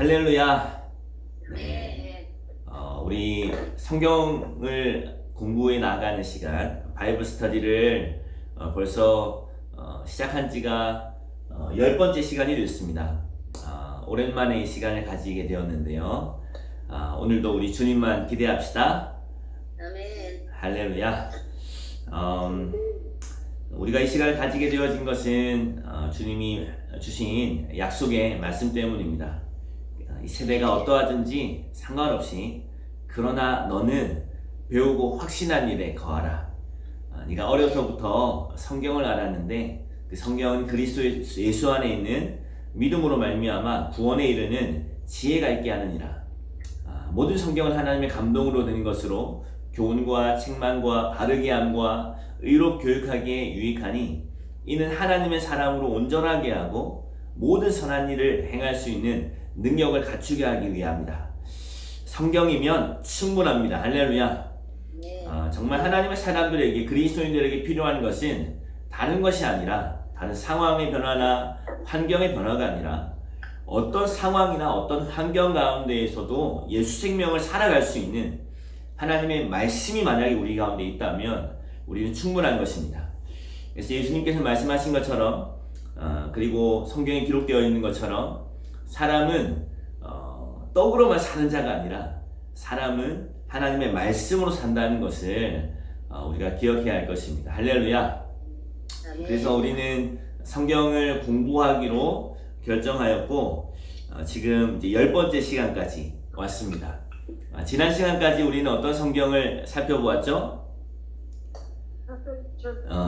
할렐루야. 네. 우리 성경을 공부해 나가는 시간, 바이블 스터디를 벌써 시작한 지가 10번째 시간이 됐습니다. 오랜만에 이 시간을 가지게 되었는데요. 오늘도 우리 주님만 기대합시다. 아멘. 할렐루야. 우리가 이 시간을 가지게 되어진 것은 주님이 주신 약속의 말씀 때문입니다. 이 세대가 어떠하든지 상관없이 그러나 너는 배우고 확신한 일에 거하라. 네가 어려서부터 성경을 알았는데 그 성경은 그리스도 예수 안에 있는 믿음으로 말미암아 구원에 이르는 지혜가 있게 하느니라. 모든 성경은 하나님의 감동으로 된 것으로 교훈과 책망과 바르게 함과 의로 교육하기에 유익하니 이는 하나님의 사람으로 온전하게 하고 모든 선한 일을 행할 수 있는 능력을 갖추게 하기 위함이다. 성경이면 충분합니다. 할렐루야. 네. 정말 하나님의 사람들에게 그리스도인들에게 필요한 것은 다른 것이 아니라 다른 상황의 변화나 환경의 변화가 아니라 어떤 상황이나 어떤 환경 가운데에서도 예수 생명을 살아갈 수 있는 하나님의 말씀이 만약에 우리 가운데 있다면 우리는 충분한 것입니다. 그래서 예수님께서 말씀하신 것처럼 그리고 성경에 기록되어 있는 것처럼 사람은 떡으로만 사는 자가 아니라 사람은 하나님의 말씀으로 산다는 것을 우리가 기억해야 할 것입니다. 할렐루야. 아멘. 그래서 우리는 성경을 공부하기로 결정하였고 지금 이제 10번째 시간까지 왔습니다. 지난 시간까지 우리는 어떤 성경을 살펴보았죠?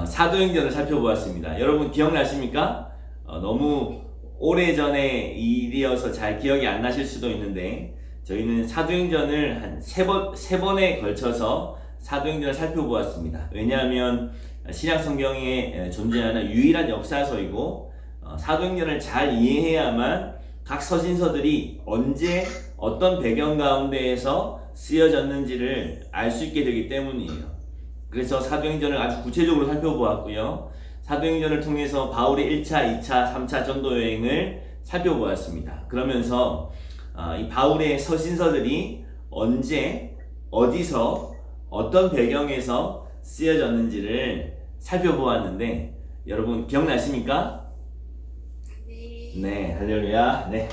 사도행전을 살펴보았습니다. 여러분 기억나십니까? 너무 오래전의 일이어서 잘 기억이 안 나실 수도 있는데 저희는 사도행전을 한 세 번에 걸쳐서 사도행전을 살펴보았습니다. 왜냐하면 신약 성경에 존재하는 유일한 역사서이고 사도행전을 잘 이해해야만 각 서신서들이 언제 어떤 배경 가운데에서 쓰여졌는지를 알 수 있게 되기 때문이에요. 그래서 사도행전을 아주 구체적으로 살펴보았고요. 사도행전을 통해서 바울의 1차, 2차, 3차 전도 여행을 살펴보았습니다. 그러면서 이 바울의 서신서들이 언제, 어디서, 어떤 배경에서 쓰여졌는지를 살펴보았는데 여러분 기억나십니까? 네, 할렐루야. 네.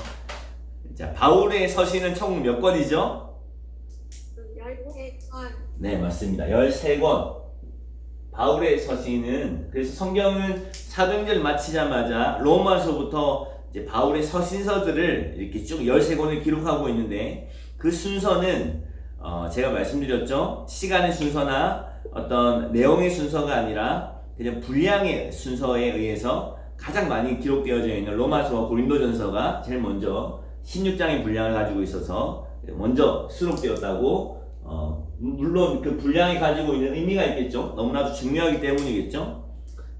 자, 바울의 서신은 총 몇 권이죠? 13권. 네, 맞습니다. 13권. 바울의 서신은 그래서 성경은 사도행전을 마치자마자 로마서부터 이제 바울의 서신서들을 이렇게 쭉 13권을 기록하고 있는데 그 순서는 제가 말씀드렸죠. 시간의 순서나 어떤 내용의 순서가 아니라 그냥 분량의 순서에 의해서 가장 많이 기록되어져 있는 로마서와 고린도전서가 제일 먼저 16장의 분량을 가지고 있어서 먼저 수록되었다고 물론 그 분량이 가지고 있는 의미가 있겠죠. 너무나도 중요하기 때문이겠죠.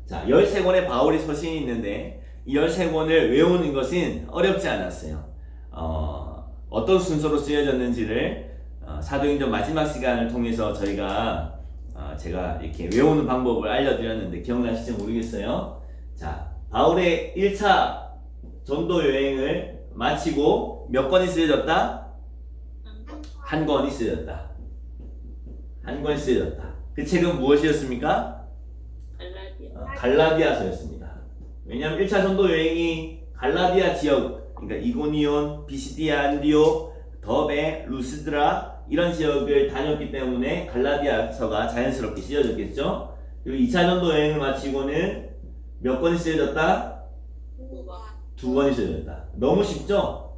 자, 13권의 바울의 서신이 있는데 이 13권을 외우는 것은 어렵지 않았어요. 어떤 순서로 쓰여졌는지를 사도행전 마지막 시간을 통해서 제가 이렇게 외우는 방법을 알려드렸는데 기억나실지 모르겠어요. 자, 바울의 1차 전도 여행을 마치고 몇 권이 쓰여졌다? 한 권이 쓰여졌다. 한 권이 쓰여졌다. 그 책은 무엇이었습니까? 갈라디아서였습니다. 왜냐하면 1차 전도 여행이 갈라디아 지역, 그러니까 이고니온, 비시디아, 안디오, 더베, 루스드라 이런 지역을 다녔기 때문에 갈라디아서가 자연스럽게 쓰여졌겠죠. 그리고 2차 전도 여행을 마치고는 몇 권이 쓰여졌다? 2권이 쓰여졌다. 너무 쉽죠?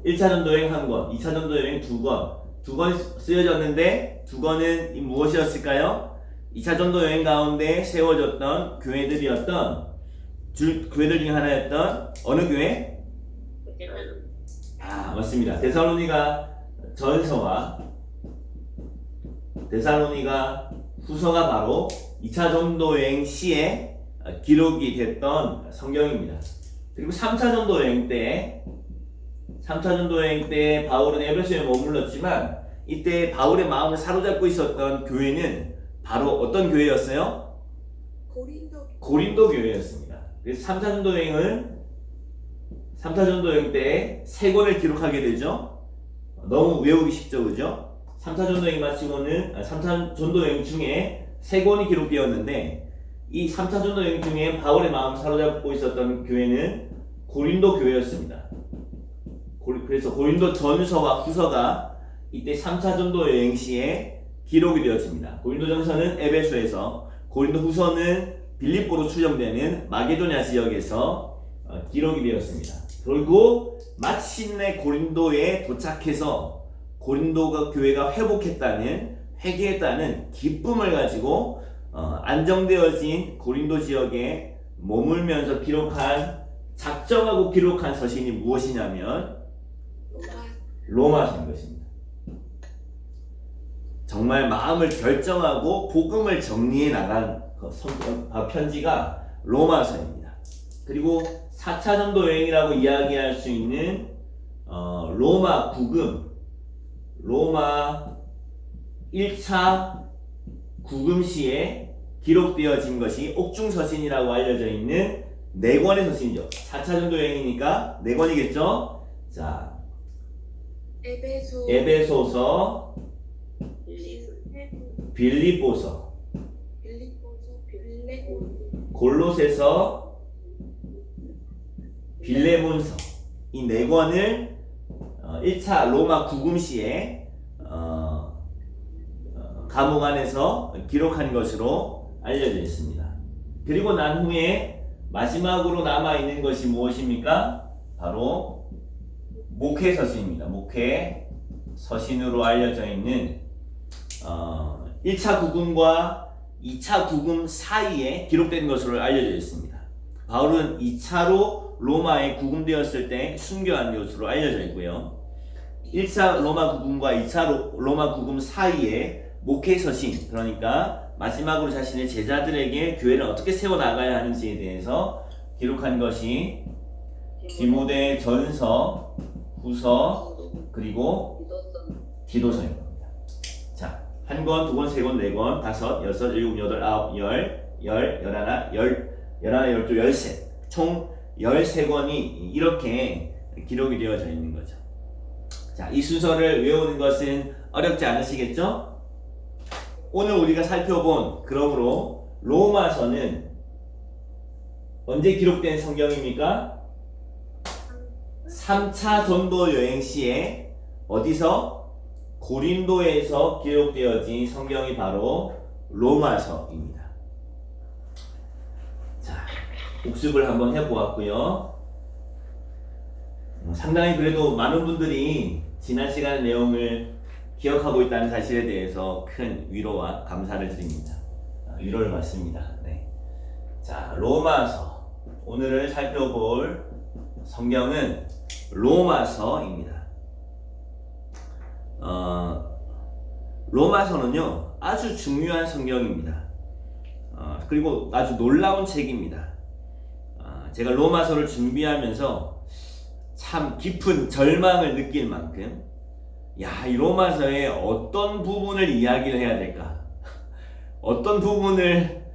1차 전도 여행 1권, 2차 전도 여행 2권. 2권이 쓰여졌는데 2권은 무엇이었을까요? 2차 전도 여행 가운데 세워졌던 교회들이었던 교회들 중에 하나였던 어느 교회? 맞습니다. 데살로니가 전서와 데살로니가 후서가 바로 2차 전도 여행 시에 기록이 됐던 성경입니다. 그리고 3차 전도 여행 때 바울은 에베소에 머물렀지만 이때 바울의 마음을 사로잡고 있었던 교회는 바로 어떤 교회였어요? 고린도 교회였습니다. 그래서 3차 전도 여행은 3차 전도 여행 때 3권을 기록하게 되죠. 너무 외우기 쉽죠, 그죠? 3차 전도 여행 마치고는 3차 전도 여행 중에 3권이 기록되었는데 이 3차 전도 여행 중에 바울의 마음을 사로잡고 있었던 교회는 고린도 교회였습니다. 그래서 고린도 전서와 후서가 이때 3차 전도 여행 시에 기록이 되었습니다. 고린도 전서는 에베소에서, 고린도 후서는 빌립보로 추정되는 마게도냐 지역에서 기록이 되었습니다. 그리고 마침내 고린도에 도착해서 고린도가 교회가 회복했다는, 회개했다는 기쁨을 가지고 안정되어진 고린도 지역에 머물면서 작정하고 기록한 서신이 무엇이냐면 로마서인 것입니다. 정말 마음을 결정하고 복음을 정리해 나간 편지가 로마서입니다. 그리고 4차 전도 여행이라고 이야기할 수 있는 로마 구금, 로마 1차 구금 시에 기록되어진 것이 옥중서신이라고 알려져 있는 4권의 서신이죠. 4차 전도 여행이니까 4권이겠죠. 자, 에베소서, 빌립보서, 골로새서, 빌레몬서, 이 4권을 1차 로마 구금 시에 감옥 안에서 기록한 것으로 알려져 있습니다. 그리고 난 후에 마지막으로 남아있는 것이 무엇입니까? 바로 목회서신입니다. 목회서신으로 알려져 있는 1차 구금과 2차 구금 사이에 기록된 것으로 알려져 있습니다. 바울은 2차로 로마에 구금되었을 때 순교한 것으로 알려져 있고요. 1차 로마 구금과 2차 로마 구금 사이에 목회서신, 그러니까 마지막으로 자신의 제자들에게 교회를 어떻게 세워나가야 하는지에 대해서 기록한 것이 디모데 전서, 후서, 그리고 디도서인 겁니다. 자, 1권, 2권, 3권, 4권, 5, 6, 7, 8, 9, 10, 11, 12, 13, 총 13권이 이렇게 기록이 되어져 있는 거죠. 자, 이 순서를 외우는 것은 어렵지 않으시겠죠? 오늘 우리가 살펴본, 그러므로 로마서는 언제 기록된 성경입니까? 3차 전도 여행 시에 어디서? 고린도에서 기록되어진 성경이 바로 로마서입니다. 자, 복습을 한번 해보았고요. 상당히 그래도 많은 분들이 지난 시간 내용을 기억하고 있다는 사실에 대해서 큰 위로와 감사를 드립니다. 위로를 받습니다. 네. 자, 로마서. 오늘 살펴볼 성경은 로마서입니다. 로마서는요, 아주 중요한 성경입니다. 그리고 아주 놀라운 책입니다. 제가 로마서를 준비하면서 참 깊은 절망을 느낄 만큼, 이 로마서의 어떤 부분을 이야기를 해야 될까? 어떤 부분을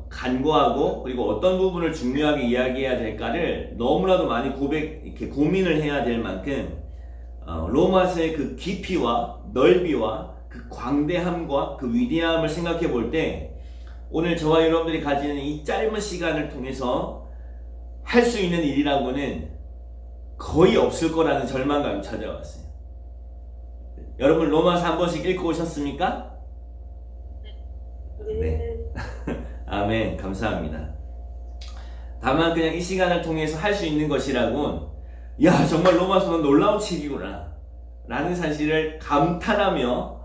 간과하고, 그리고 어떤 부분을 중요하게 이야기해야 될까를 너무나도 많이 이렇게 고민을 해야 될 만큼 로마서의 그 깊이와 넓이와 그 광대함과 그 위대함을 생각해 볼 때 오늘 저와 여러분들이 가지는 이 짧은 시간을 통해서 할 수 있는 일이라고는 거의 없을 거라는 절망감이 찾아왔어요. 여러분 로마서 한 번씩 읽고 오셨습니까? 네. 아멘. 감사합니다. 다만 그냥 이 시간을 통해서 할 수 있는 것이라곤 정말 로마서는 놀라운 책이구나 라는 사실을 감탄하며,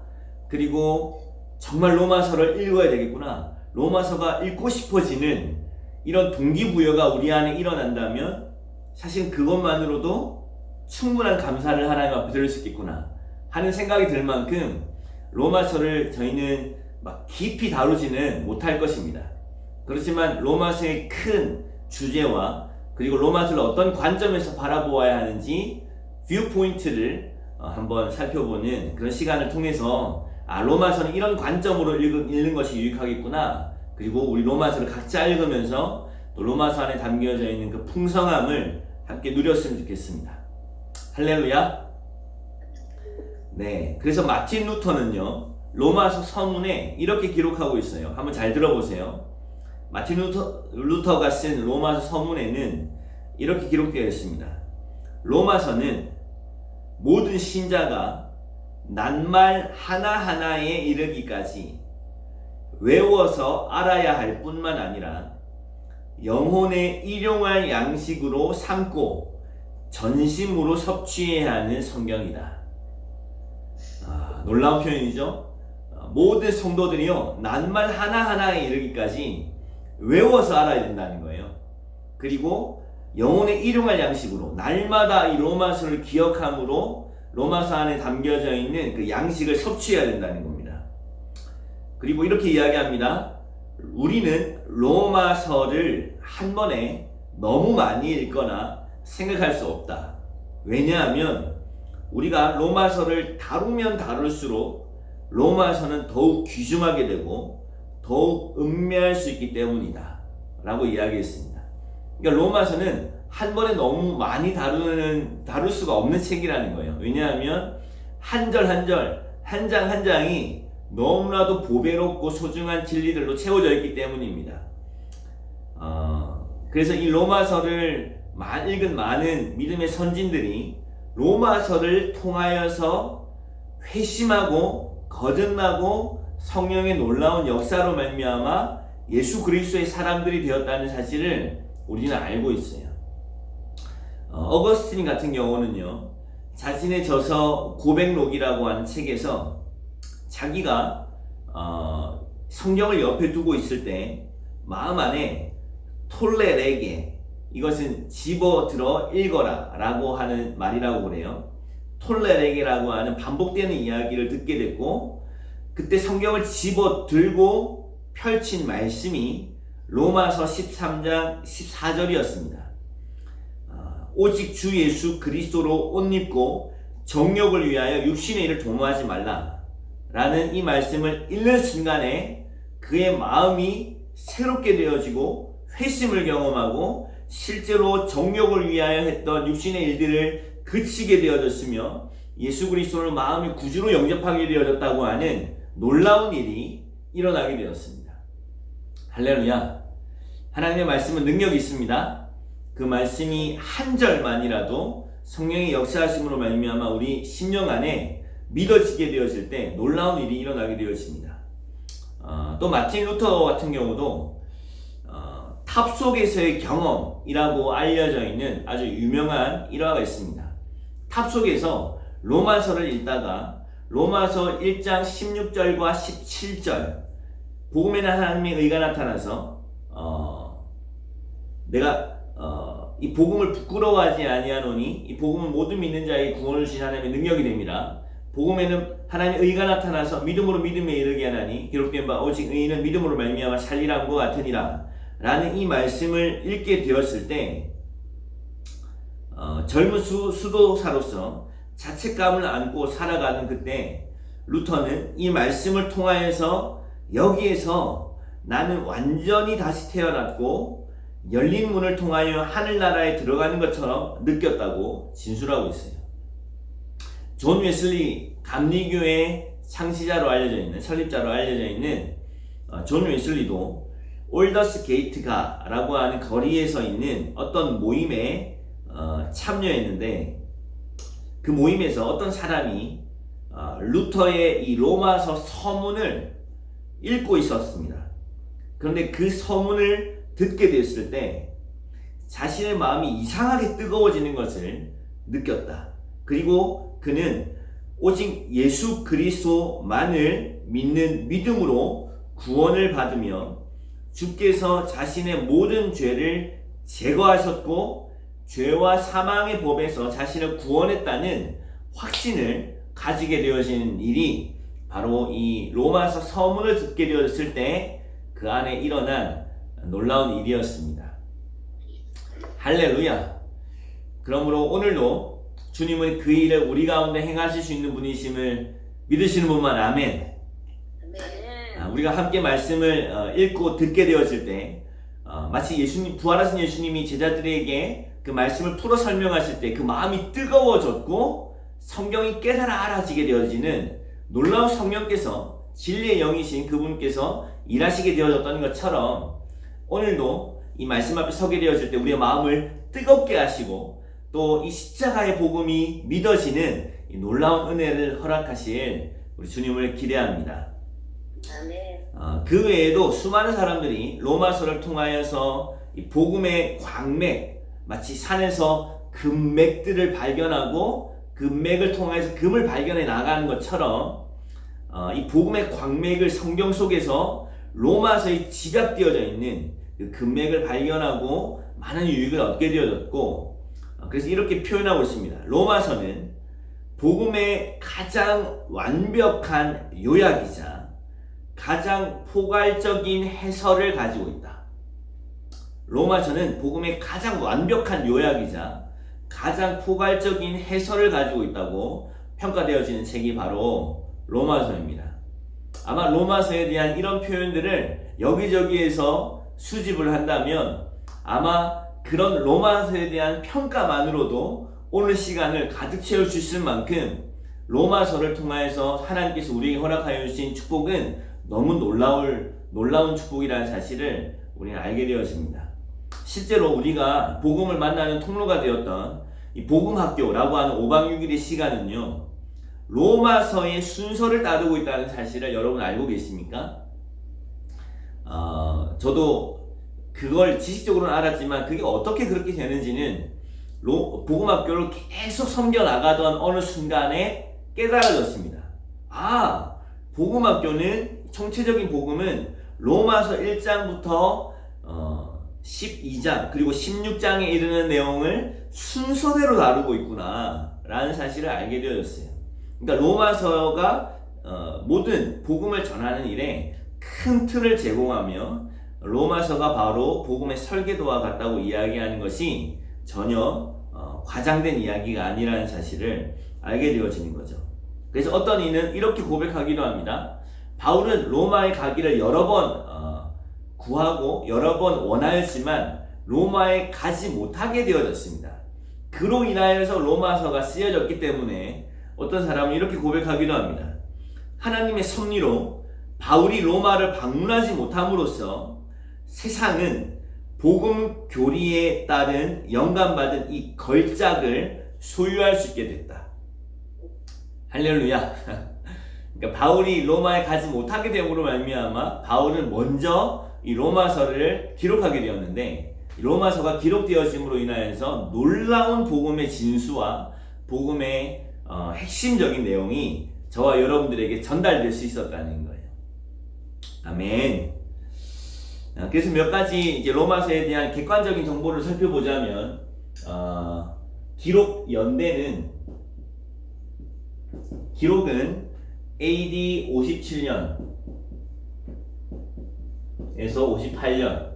그리고 정말 로마서를 읽어야 되겠구나, 로마서가 읽고 싶어지는 이런 동기부여가 우리 안에 일어난다면 사실 그것만으로도 충분한 감사를 하나님 앞에 드릴 수 있겠구나 하는 생각이 들 만큼 로마서를 저희는 막 깊이 다루지는 못할 것입니다. 그렇지만 로마서의 큰 주제와, 그리고 로마서를 어떤 관점에서 바라보아야 하는지 뷰포인트를 한번 살펴보는 그런 시간을 통해서 로마서는 이런 관점으로 읽는 것이 유익하겠구나, 그리고 우리 로마서를 각자 읽으면서 또 로마서 안에 담겨져 있는 그 풍성함을 함께 누렸으면 좋겠습니다. 할렐루야. 네, 그래서 마틴 루터는요, 로마서 서문에 이렇게 기록하고 있어요. 한번 잘 들어보세요. 마틴 루터가 쓴 로마서 서문에는 이렇게 기록되어 있습니다. 로마서는 모든 신자가 낱말 하나하나에 이르기까지 외워서 알아야 할 뿐만 아니라 영혼에 일용할 양식으로 삼고 전심으로 섭취해야 하는 성경이다. 놀라운 표현이죠. 모든 성도들이요, 낱말 하나하나에 이르기까지 외워서 알아야 된다는 거예요. 그리고 영혼에 일용할 양식으로 날마다 이 로마서를 기억함으로 로마서 안에 담겨져 있는 그 양식을 섭취해야 된다는 겁니다. 그리고 이렇게 이야기합니다. 우리는 로마서를 한 번에 너무 많이 읽거나 생각할 수 없다. 왜냐하면 우리가 로마서를 다루면 다룰수록 로마서는 더욱 귀중하게 되고 더욱 음미할 수 있기 때문이다 라고 이야기했습니다. 그러니까 로마서는 한 번에 너무 많이 다룰 수가 없는 책이라는 거예요. 왜냐하면 한 절 한 절, 한 장 한 장이 너무나도 보배롭고 소중한 진리들로 채워져 있기 때문입니다. 그래서 이 로마서를 읽은 많은 믿음의 선진들이 로마서를 통하여서 회심하고 거듭나고 성령의 놀라운 역사로 말미암아 예수 그리스도의 사람들이 되었다는 사실을 우리는 알고 있어요. 어거스틴 같은 경우는요, 자신의 저서 고백록이라고 하는 책에서 자기가 성경을 옆에 두고 있을 때 마음 안에 톨레레게, 이것은 집어들어 읽어라 라고 하는 말이라고 그래요. 톨레레게라고 하는 반복되는 이야기를 듣게 됐고, 그때 성경을 집어들고 펼친 말씀이 로마서 13장 14절이었습니다. 오직 주 예수 그리스도로 옷 입고 정욕을 위하여 육신의 일을 도모하지 말라 라는 이 말씀을 읽는 순간에 그의 마음이 새롭게 되어지고 회심을 경험하고 실제로 정욕을 위하여 했던 육신의 일들을 그치게 되어졌으며 예수 그리스도를 마음의 구주로 영접하게 되어졌다고 하는 놀라운 일이 일어나게 되었습니다. 할렐루야. 하나님의 말씀은 능력이 있습니다. 그 말씀이 한 절만이라도 성령의 역사하심으로 말미암아 우리 심령 안에 믿어지게 되어질 때 놀라운 일이 일어나게 되어집니다. 또 마틴 루터 같은 경우도 탑 속에서의 경험이라고 알려져 있는 아주 유명한 일화가 있습니다. 탑 속에서 로마서를 읽다가 로마서 1장 16절과 17절 복음에는 하나님의 의가 나타나서 내가 이 복음을 부끄러워하지 아니하노니 이 복음은 모든 믿는 자에게 구원을 주신 하나님의 능력이 됩니다. 복음에는 하나님의 의가 나타나서 믿음으로 믿음에 이르게 하나니 기록된 바 오직 의인은 믿음으로 말미암아 살리라는 것 같으니라 라는 이 말씀을 읽게 되었을 때 젊은 수도사로서 자책감을 안고 살아가는 그때 루터는 이 말씀을 통하여서 여기에서 나는 완전히 다시 태어났고 열린 문을 통하여 하늘나라에 들어가는 것처럼 느꼈다고 진술하고 있어요. 존 웨슬리 감리교의 창시자로 알려져 있는, 설립자로 알려져 있는 존 웨슬리도 올더스 게이트가라고 하는 거리에 서 있는 어떤 모임에 참여했는데 그 모임에서 어떤 사람이 루터의 이 로마서 서문을 읽고 있었습니다. 그런데 그 서문을 듣게 됐을 때 자신의 마음이 이상하게 뜨거워지는 것을 느꼈다. 그리고 그는 오직 예수 그리스도만을 믿는 믿음으로 구원을 받으며 주께서 자신의 모든 죄를 제거하셨고 죄와 사망의 법에서 자신을 구원했다는 확신을 가지게 되어지는 일이 바로 이 로마서 서문을 듣게 되었을 때 그 안에 일어난 놀라운 일이었습니다. 할렐루야. 그러므로 오늘도 주님은 그 일을 우리 가운데 행하실 수 있는 분이심을 믿으시는 분만 아멘. 우리가 함께 말씀을 읽고 듣게 되어질 때 마치 부활하신 예수님이 제자들에게 그 말씀을 풀어 설명하실 때 그 마음이 뜨거워졌고 성경이 깨달아 알아지게 되어지는 놀라운 성령께서 진리의 영이신 그분께서 일하시게 되어졌던 것처럼 오늘도 이 말씀 앞에 서게 되어질 때 우리의 마음을 뜨겁게 하시고 또 이 십자가의 복음이 믿어지는 이 놀라운 은혜를 허락하실 우리 주님을 기대합니다. 아멘. 그 외에도 수많은 사람들이 로마서를 통하여서 이 복음의 광맥, 마치 산에서 금맥들을 발견하고 금맥을 통해서 금을 발견해 나가는 것처럼 이 복음의 광맥을 성경 속에서 로마서에 집약되어져 있는 그 금맥을 발견하고 많은 유익을 얻게 되어졌고, 그래서 이렇게 표현하고 있습니다. 로마서는 복음의 가장 완벽한 요약이자 가장 포괄적인 해설을 가지고 있다. 로마서는 복음의 가장 완벽한 요약이자 가장 포괄적인 해설을 가지고 있다고 평가되어지는 책이 바로 로마서입니다. 아마 로마서에 대한 이런 표현들을 여기저기에서 수집을 한다면 아마 그런 로마서에 대한 평가만으로도 오늘 시간을 가득 채울 수 있을 만큼 로마서를 통하여서 하나님께서 우리에게 허락하여 주신 축복은 너무 놀라운 축복이라는 사실을 우리는 알게 되어집니다. 실제로 우리가 복음을 만나는 통로가 되었던 이 복음학교라고 하는 5박 6일의 시간은요, 로마서의 순서를 따르고 있다는 사실을 여러분 알고 계십니까? 저도 그걸 지식적으로는 알았지만 그게 어떻게 그렇게 되는지는 복음학교를 계속 섬겨나가던 어느 순간에 깨달아졌습니다. 복음학교는 총체적인 복음은 로마서 1장부터 12장 그리고 16장에 이르는 내용을 순서대로 다루고 있구나 라는 사실을 알게 되었어요. 그러니까 로마서가 모든 복음을 전하는 일에 큰 틀을 제공하며 로마서가 바로 복음의 설계도와 같다고 이야기하는 것이 전혀 과장된 이야기가 아니라는 사실을 알게 되어지는 거죠. 그래서 어떤 이는 이렇게 고백하기도 합니다. 바울은 로마에 가기를 여러 번 구하고 여러 번 원하였지만 로마에 가지 못하게 되어졌습니다. 그로 인하여서 로마서가 쓰여졌기 때문에 어떤 사람은 이렇게 고백하기도 합니다. 하나님의 섭리로 바울이 로마를 방문하지 못함으로써 세상은 복음 교리에 따른 영감받은 이 걸작을 소유할 수 있게 됐다. 할렐루야. 그러니까 바울이 로마에 가지 못하게 됨으로 말미암아 바울은 먼저 이 로마서를 기록하게 되었는데, 로마서가 기록되어짐으로 인하여서 놀라운 복음의 진수와 복음의 핵심적인 내용이 저와 여러분들에게 전달될 수 있었다는 거예요. 아멘. 그래서 몇 가지 이제 로마서에 대한 객관적인 정보를 살펴보자면, 기록은 AD 57년에서 58년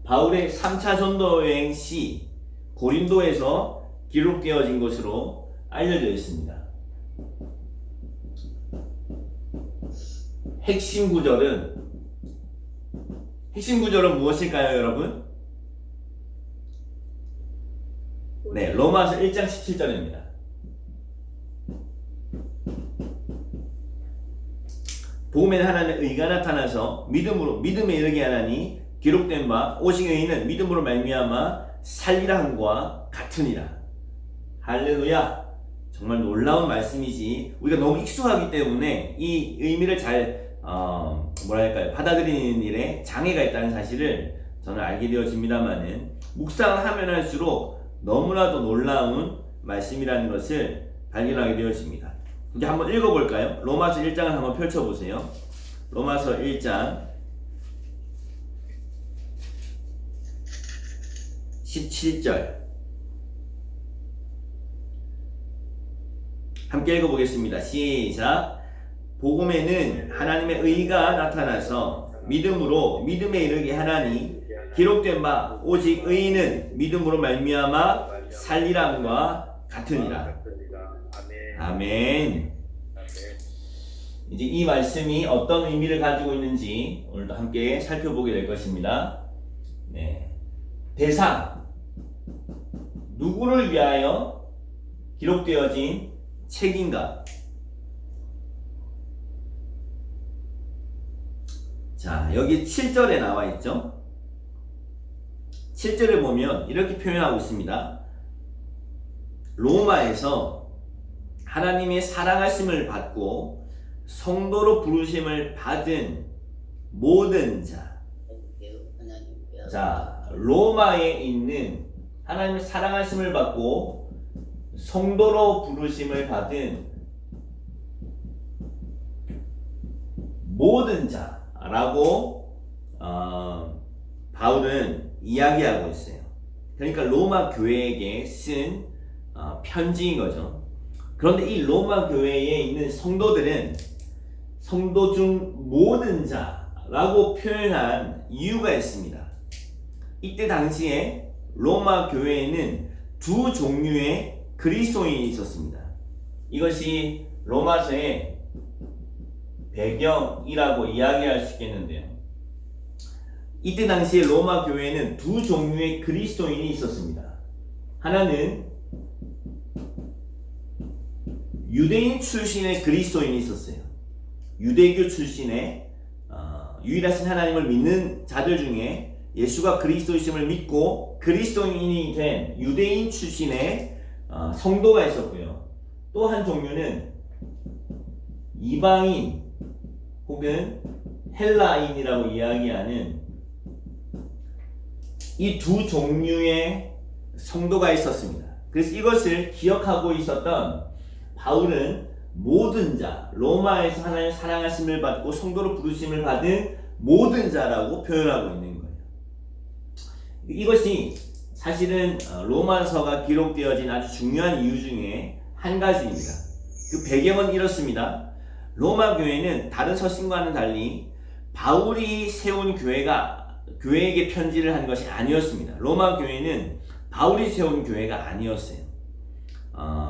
바울의 3차 전도 여행 시 고린도에서 기록되어진 것으로 알려져 있습니다. 핵심 구절은 무엇일까요, 여러분? 네, 로마서 1장 17절입니다. 복음에는 하나님의 의가 나타나서 믿음에 이르게 하나니 기록된 바 오직 의인은 믿음으로 말미암아 살리라 함과 같으니라. 할렐루야. 정말 놀라운 말씀이지 우리가 너무 익숙하기 때문에 이 의미를 잘 받아들이는 일에 장애가 있다는 사실을 저는 알게 되어집니다만은 묵상을 하면 할수록 너무나도 놀라운 말씀이라는 것을 발견하게 되어집니다. 이제 한번 읽어볼까요? 로마서 1장을 한번 펼쳐보세요. 로마서 1장 17절 함께 읽어보겠습니다. 시작. 복음에는 하나님의 의가 나타나서 믿음에 이르게 하나니 기록된 바 오직 의인은 믿음으로 말미암아 살리람과 같으니라. 아멘. 이제 이 말씀이 어떤 의미를 가지고 있는지 오늘도 함께 살펴보게 될 것입니다. 네. 대상 누구를 위하여 기록되어진 책인가? 자, 여기 7절에 나와 있죠? 7절에 보면 이렇게 표현하고 있습니다. 로마에서 하나님의 사랑하심을 받고 성도로 부르심을 받은 모든 자. 자, 로마에 있는 하나님의 사랑하심을 받고 성도로 부르심을 받은 모든 자라고 바울은 이야기하고 있어요. 그러니까 로마 교회에게 쓴 편지인 거죠. 그런데 이 로마 교회에 있는 성도들은 성도 중 모든 자라고 표현한 이유가 있습니다. 이때 당시에 로마 교회에는 두 종류의 그리스도인이 있었습니다. 이것이 로마서의 배경이라고 이야기할 수 있겠는데요. 이때 당시에 로마 교회에는 두 종류의 그리스도인이 있었습니다. 하나는 유대인 출신의 그리스도인이 있었어요. 유대교 출신의 유일하신 하나님을 믿는 자들 중에 예수가 그리스도이심을 믿고 그리스도인이 된 유대인 출신의 성도가 있었고요. 또 한 종류는 이방인 혹은 헬라인이라고 이야기하는 이 두 종류의 성도가 있었습니다. 그래서 이것을 기억하고 있었던 바울은 모든 자, 로마에서 하나님의 사랑하심을 받고 성도로 부르심을 받은 모든 자라고 표현하고 있는 거예요. 이것이 사실은 로마서가 기록되어진 아주 중요한 이유 중에 한 가지입니다. 그 배경은 이렇습니다. 로마 교회는 다른 서신과는 달리 바울이 세운 교회에게 편지를 한 것이 아니었습니다. 로마 교회는 바울이 세운 교회가 아니었어요.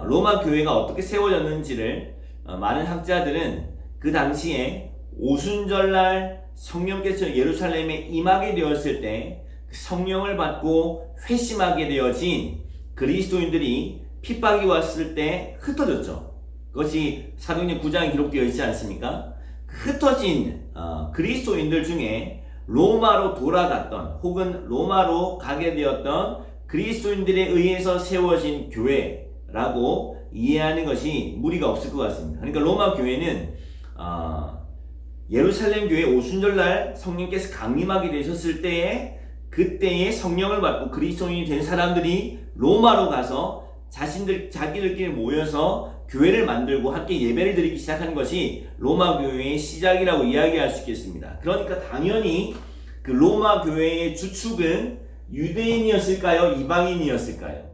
로마 교회가 어떻게 세워졌는지를 많은 학자들은 그 당시에 오순절날 성령께서 예루살렘에 임하게 되었을 때 성령을 받고 회심하게 되어진 그리스도인들이 핍박이 왔을 때 흩어졌죠. 그것이 사도행전 9장에 기록되어 있지 않습니까? 흩어진 그리스도인들 중에 로마로 돌아갔던 혹은 로마로 가게 되었던 그리스도인들에 의해서 세워진 교회라고 이해하는 것이 무리가 없을 것 같습니다. 그러니까 로마 교회는 예루살렘 교회 오순절날 성령께서 강림하게 되셨을 때에 그때에 성령을 받고 그리스도인이 된 사람들이 로마로 가서 자기들끼리 모여서 교회를 만들고 함께 예배를 드리기 시작한 것이 로마 교회의 시작이라고 이야기할 수 있겠습니다. 그러니까 당연히 그 로마 교회의 주축은 유대인이었을까요? 이방인이었을까요?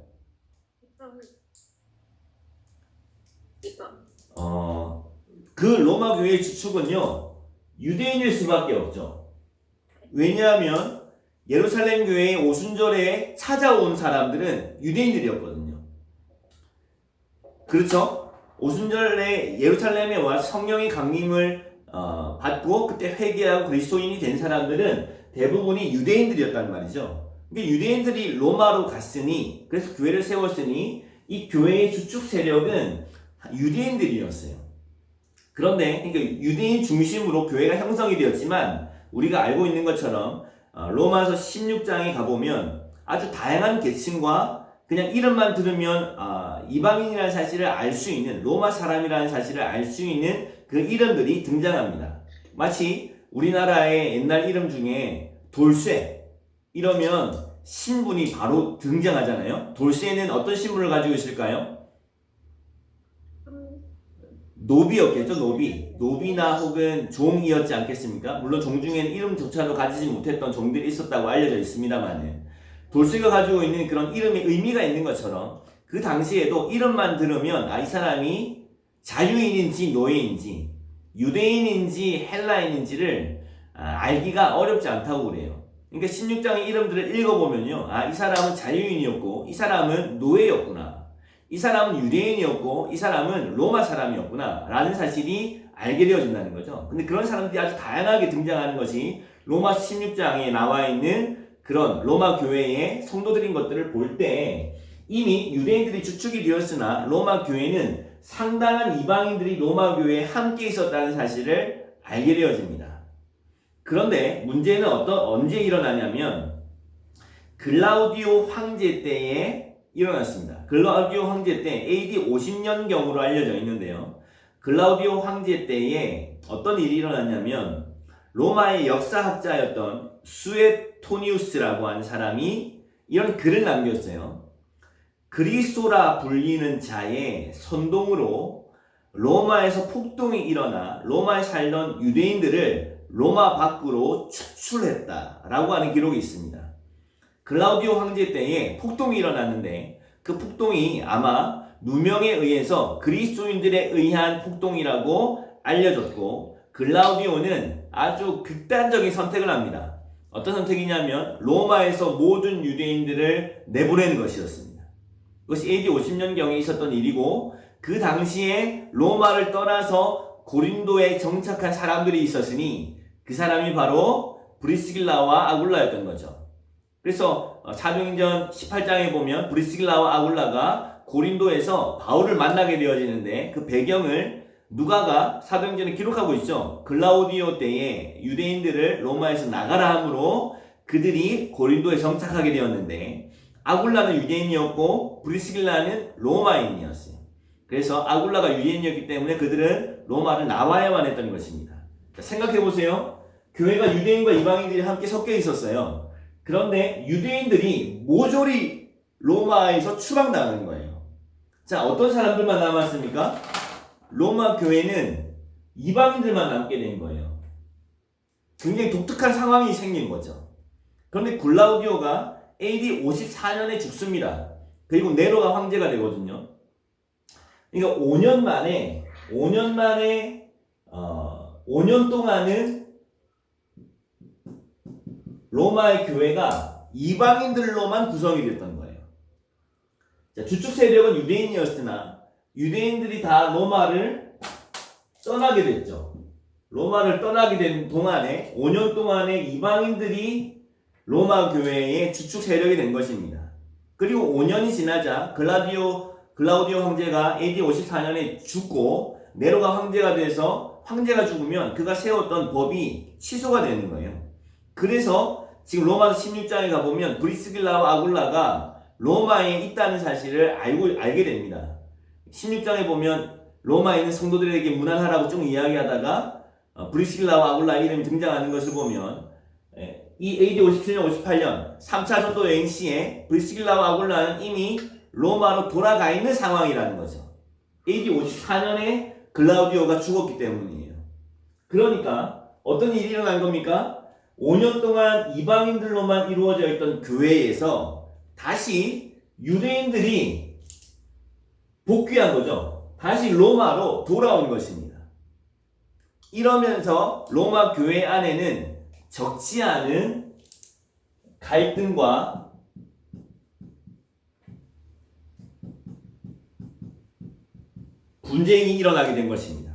그 로마 교회의 주축은요, 유대인일 수밖에 없죠. 왜냐하면 예루살렘 교회의 오순절에 찾아온 사람들은 유대인들이었거든요. 그렇죠? 오순절에 예루살렘에 와 성령의 강림을 받고 그때 회개하고 그리스도인이 된 사람들은 대부분이 유대인들이었단 말이죠. 그러니까 유대인들이 로마로 갔으니, 그래서 교회를 세웠으니 이 교회의 주축 세력은 유대인들이었어요. 그런데 그러니까 유대인 중심으로 교회가 형성이 되었지만 우리가 알고 있는 것처럼 로마서 16장에 가보면 아주 다양한 계층과 그냥 이름만 들으면 이방인이라는 사실을 알 수 있는, 로마 사람이라는 사실을 알 수 있는 그 이름들이 등장합니다. 마치 우리나라의 옛날 이름 중에 돌쇠 이러면 신분이 바로 등장하잖아요. 돌쇠는 어떤 신분을 가지고 있을까요? 노비였겠죠. 노비나 혹은 종이었지 않겠습니까? 물론 종 중에는 이름조차도 가지지 못했던 종들이 있었다고 알려져 있습니다만, 돌쇠가 가지고 있는 그런 이름의 의미가 있는 것처럼 그 당시에도 이름만 들으면 이 사람이 자유인인지 노예인지 유대인인지 헬라인인지를 알기가 어렵지 않다고 그래요. 그러니까 16장의 이름들을 읽어보면요, 이 사람은 자유인이었고 이 사람은 노예였구나, 이 사람은 유대인이었고 이 사람은 로마 사람이었구나 라는 사실이 알게 되어진다는 거죠. 근데 그런 사람들이 아주 다양하게 등장하는 것이 로마 16장에 나와 있는 그런 로마 교회의 성도들인 것들을 볼 때 이미 유대인들이 주축이 되었으나 로마 교회는 상당한 이방인들이 로마 교회에 함께 있었다는 사실을 알게 되어집니다. 그런데 문제는 언제 일어나냐면 글라우디오 황제 때에 일어났습니다. 글라우디오 황제 때 AD 50년경으로 알려져 있는데요. 글라우디오 황제 때에 어떤 일이 일어났냐면 로마의 역사학자였던 수에토니우스라고 하는 사람이 이런 글을 남겼어요. 그리스도라 불리는 자의 선동으로 로마에서 폭동이 일어나 로마에 살던 유대인들을 로마 밖으로 축출했다라고 하는 기록이 있습니다. 글라우디오 황제 때에 폭동이 일어났는데 그 폭동이 아마 누명에 의해서 그리스도인들에 의한 폭동이라고 알려졌고 글라우디오는 아주 극단적인 선택을 합니다. 어떤 선택이냐면 로마에서 모든 유대인들을 내보내는 것이었습니다. 그것이 AD 50년경에 있었던 일이고 그 당시에 로마를 떠나서 고린도에 정착한 사람들이 있었으니 그 사람이 바로 브리스길라와 아굴라였던 거죠. 그래서 사도행전 18장에 보면 브리스길라와 아굴라가 고린도에서 바울을 만나게 되어지는데 그 배경을 누가가 사도행전에 기록하고 있죠. 글라우디오 때에 유대인들을 로마에서 나가라 함으로 그들이 고린도에 정착하게 되었는데 아굴라는 유대인이었고 브리스길라는 로마인이었어요. 그래서 아굴라가 유대인이었기 때문에 그들은 로마를 나와야만 했던 것입니다. 생각해보세요. 교회가 유대인과 이방인들이 함께 섞여 있었어요. 그런데 유대인들이 모조리 로마에서 추방당하는 거예요. 자, 어떤 사람들만 남았습니까? 로마 교회는 이방인들만 남게 된 거예요. 굉장히 독특한 상황이 생긴 거죠. 그런데 글라우디오가 AD 54년에 죽습니다. 그리고 네로가 황제가 되거든요. 그러니까 5년 만에 5년 동안은 로마의 교회가 이방인들로만 구성이 됐던 거예요. 자, 주축 세력은 유대인이었으나 유대인들이 다 로마를 떠나게 됐죠. 로마를 떠나게 된 동안에 5년 동안에 이방인들이 로마 교회의 주축 세력이 된 것입니다. 그리고 5년이 지나자 글라우디오 황제가 AD 54년에 죽고 네로가 황제가 돼서 황제가 죽으면 그가 세웠던 법이 취소가 되는 거예요. 그래서 지금 로마서 16장에 가보면 브리스길라와 아굴라가 로마에 있다는 사실을 알게 됩니다. 16장에 보면 로마에 있는 성도들에게 문안하라고 쭉 이야기하다가 브리스길라와 아굴라의 이름이 등장하는 것을 보면 이 AD 57년, 58년 3차 전도 여행 시에 브리스길라와 아굴라는 이미 로마로 돌아가 있는 상황이라는 거죠. AD 54년에 글라우디오가 죽었기 때문이에요. 그러니까 어떤 일이 일어난 겁니까? 5년 동안 이방인들로만 이루어져 있던 교회에서 다시 유대인들이 복귀한 거죠. 다시 로마로 돌아온 것입니다. 이러면서 로마 교회 안에는 적지 않은 갈등과 분쟁이 일어나게 된 것입니다.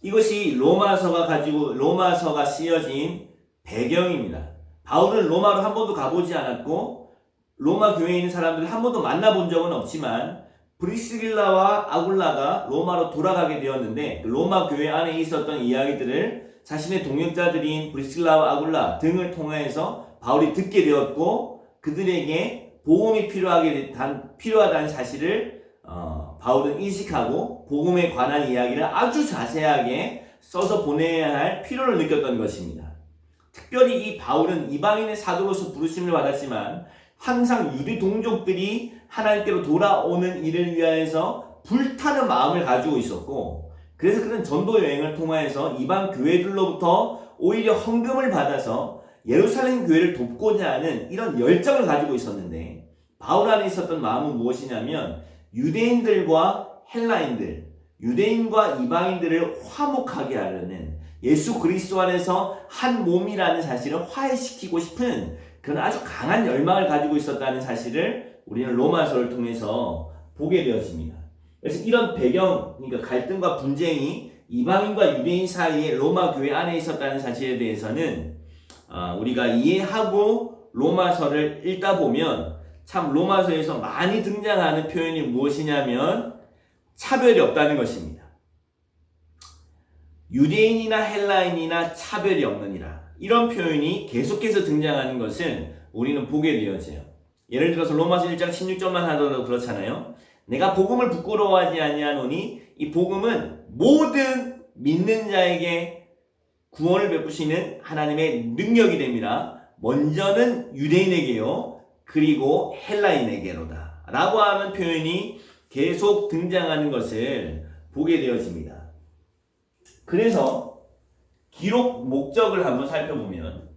이것이 로마서가 쓰여진 배경입니다. 바울은 로마로 한 번도 가보지 않았고 로마 교회에 있는 사람들을 한 번도 만나본 적은 없지만 브리스길라와 아굴라가 로마로 돌아가게 되었는데 로마 교회 안에 있었던 이야기들을 자신의 동역자들인 브리스길라와 아굴라 등을 통해서 바울이 듣게 되었고 그들에게 복음이 필요하다는 사실을 바울은 인식하고 복음에 관한 이야기를 아주 자세하게 써서 보내야 할 필요를 느꼈던 것입니다. 특별히 이 바울은 이방인의 사도로서 부르심을 받았지만 항상 유대 동족들이 하나님께로 돌아오는 일을 위하여서 불타는 마음을 가지고 있었고 그래서 그는 전도 여행을 통하여서 이방 교회들로부터 오히려 헌금을 받아서 예루살렘 교회를 돕고자 하는 이런 열정을 가지고 있었는데 바울 안에 있었던 마음은 무엇이냐면 유대인들과 헬라인들, 유대인과 이방인들을 화목하게 하려는 예수 그리스도 안에서 한 몸이라는 사실을 화해시키고 싶은 그런 아주 강한 열망을 가지고 있었다는 사실을 우리는 로마서를 통해서 보게 되었습니다. 그래서 이런 배경, 그러니까 갈등과 분쟁이 이방인과 유대인 사이에 로마 교회 안에 있었다는 사실에 대해서는 우리가 이해하고 로마서를 읽다 보면 참 로마서에서 많이 등장하는 표현이 무엇이냐면 차별이 없다는 것입니다. 유대인이나 헬라인이나 차별이 없느니라. 이런 표현이 계속해서 등장하는 것은 우리는 보게 되어져요. 예를 들어서 로마서 1장 16절만 하더라도 그렇잖아요. 내가 복음을 부끄러워하지 아니하노니 이 복음은 모든 믿는 자에게 구원을 베푸시는 하나님의 능력이 됩니다. 먼저는 유대인에게요. 그리고 헬라인에게로다. 라고 하는 표현이 계속 등장하는 것을 보게 되어집니다. 그래서 기록 목적을 한번 살펴보면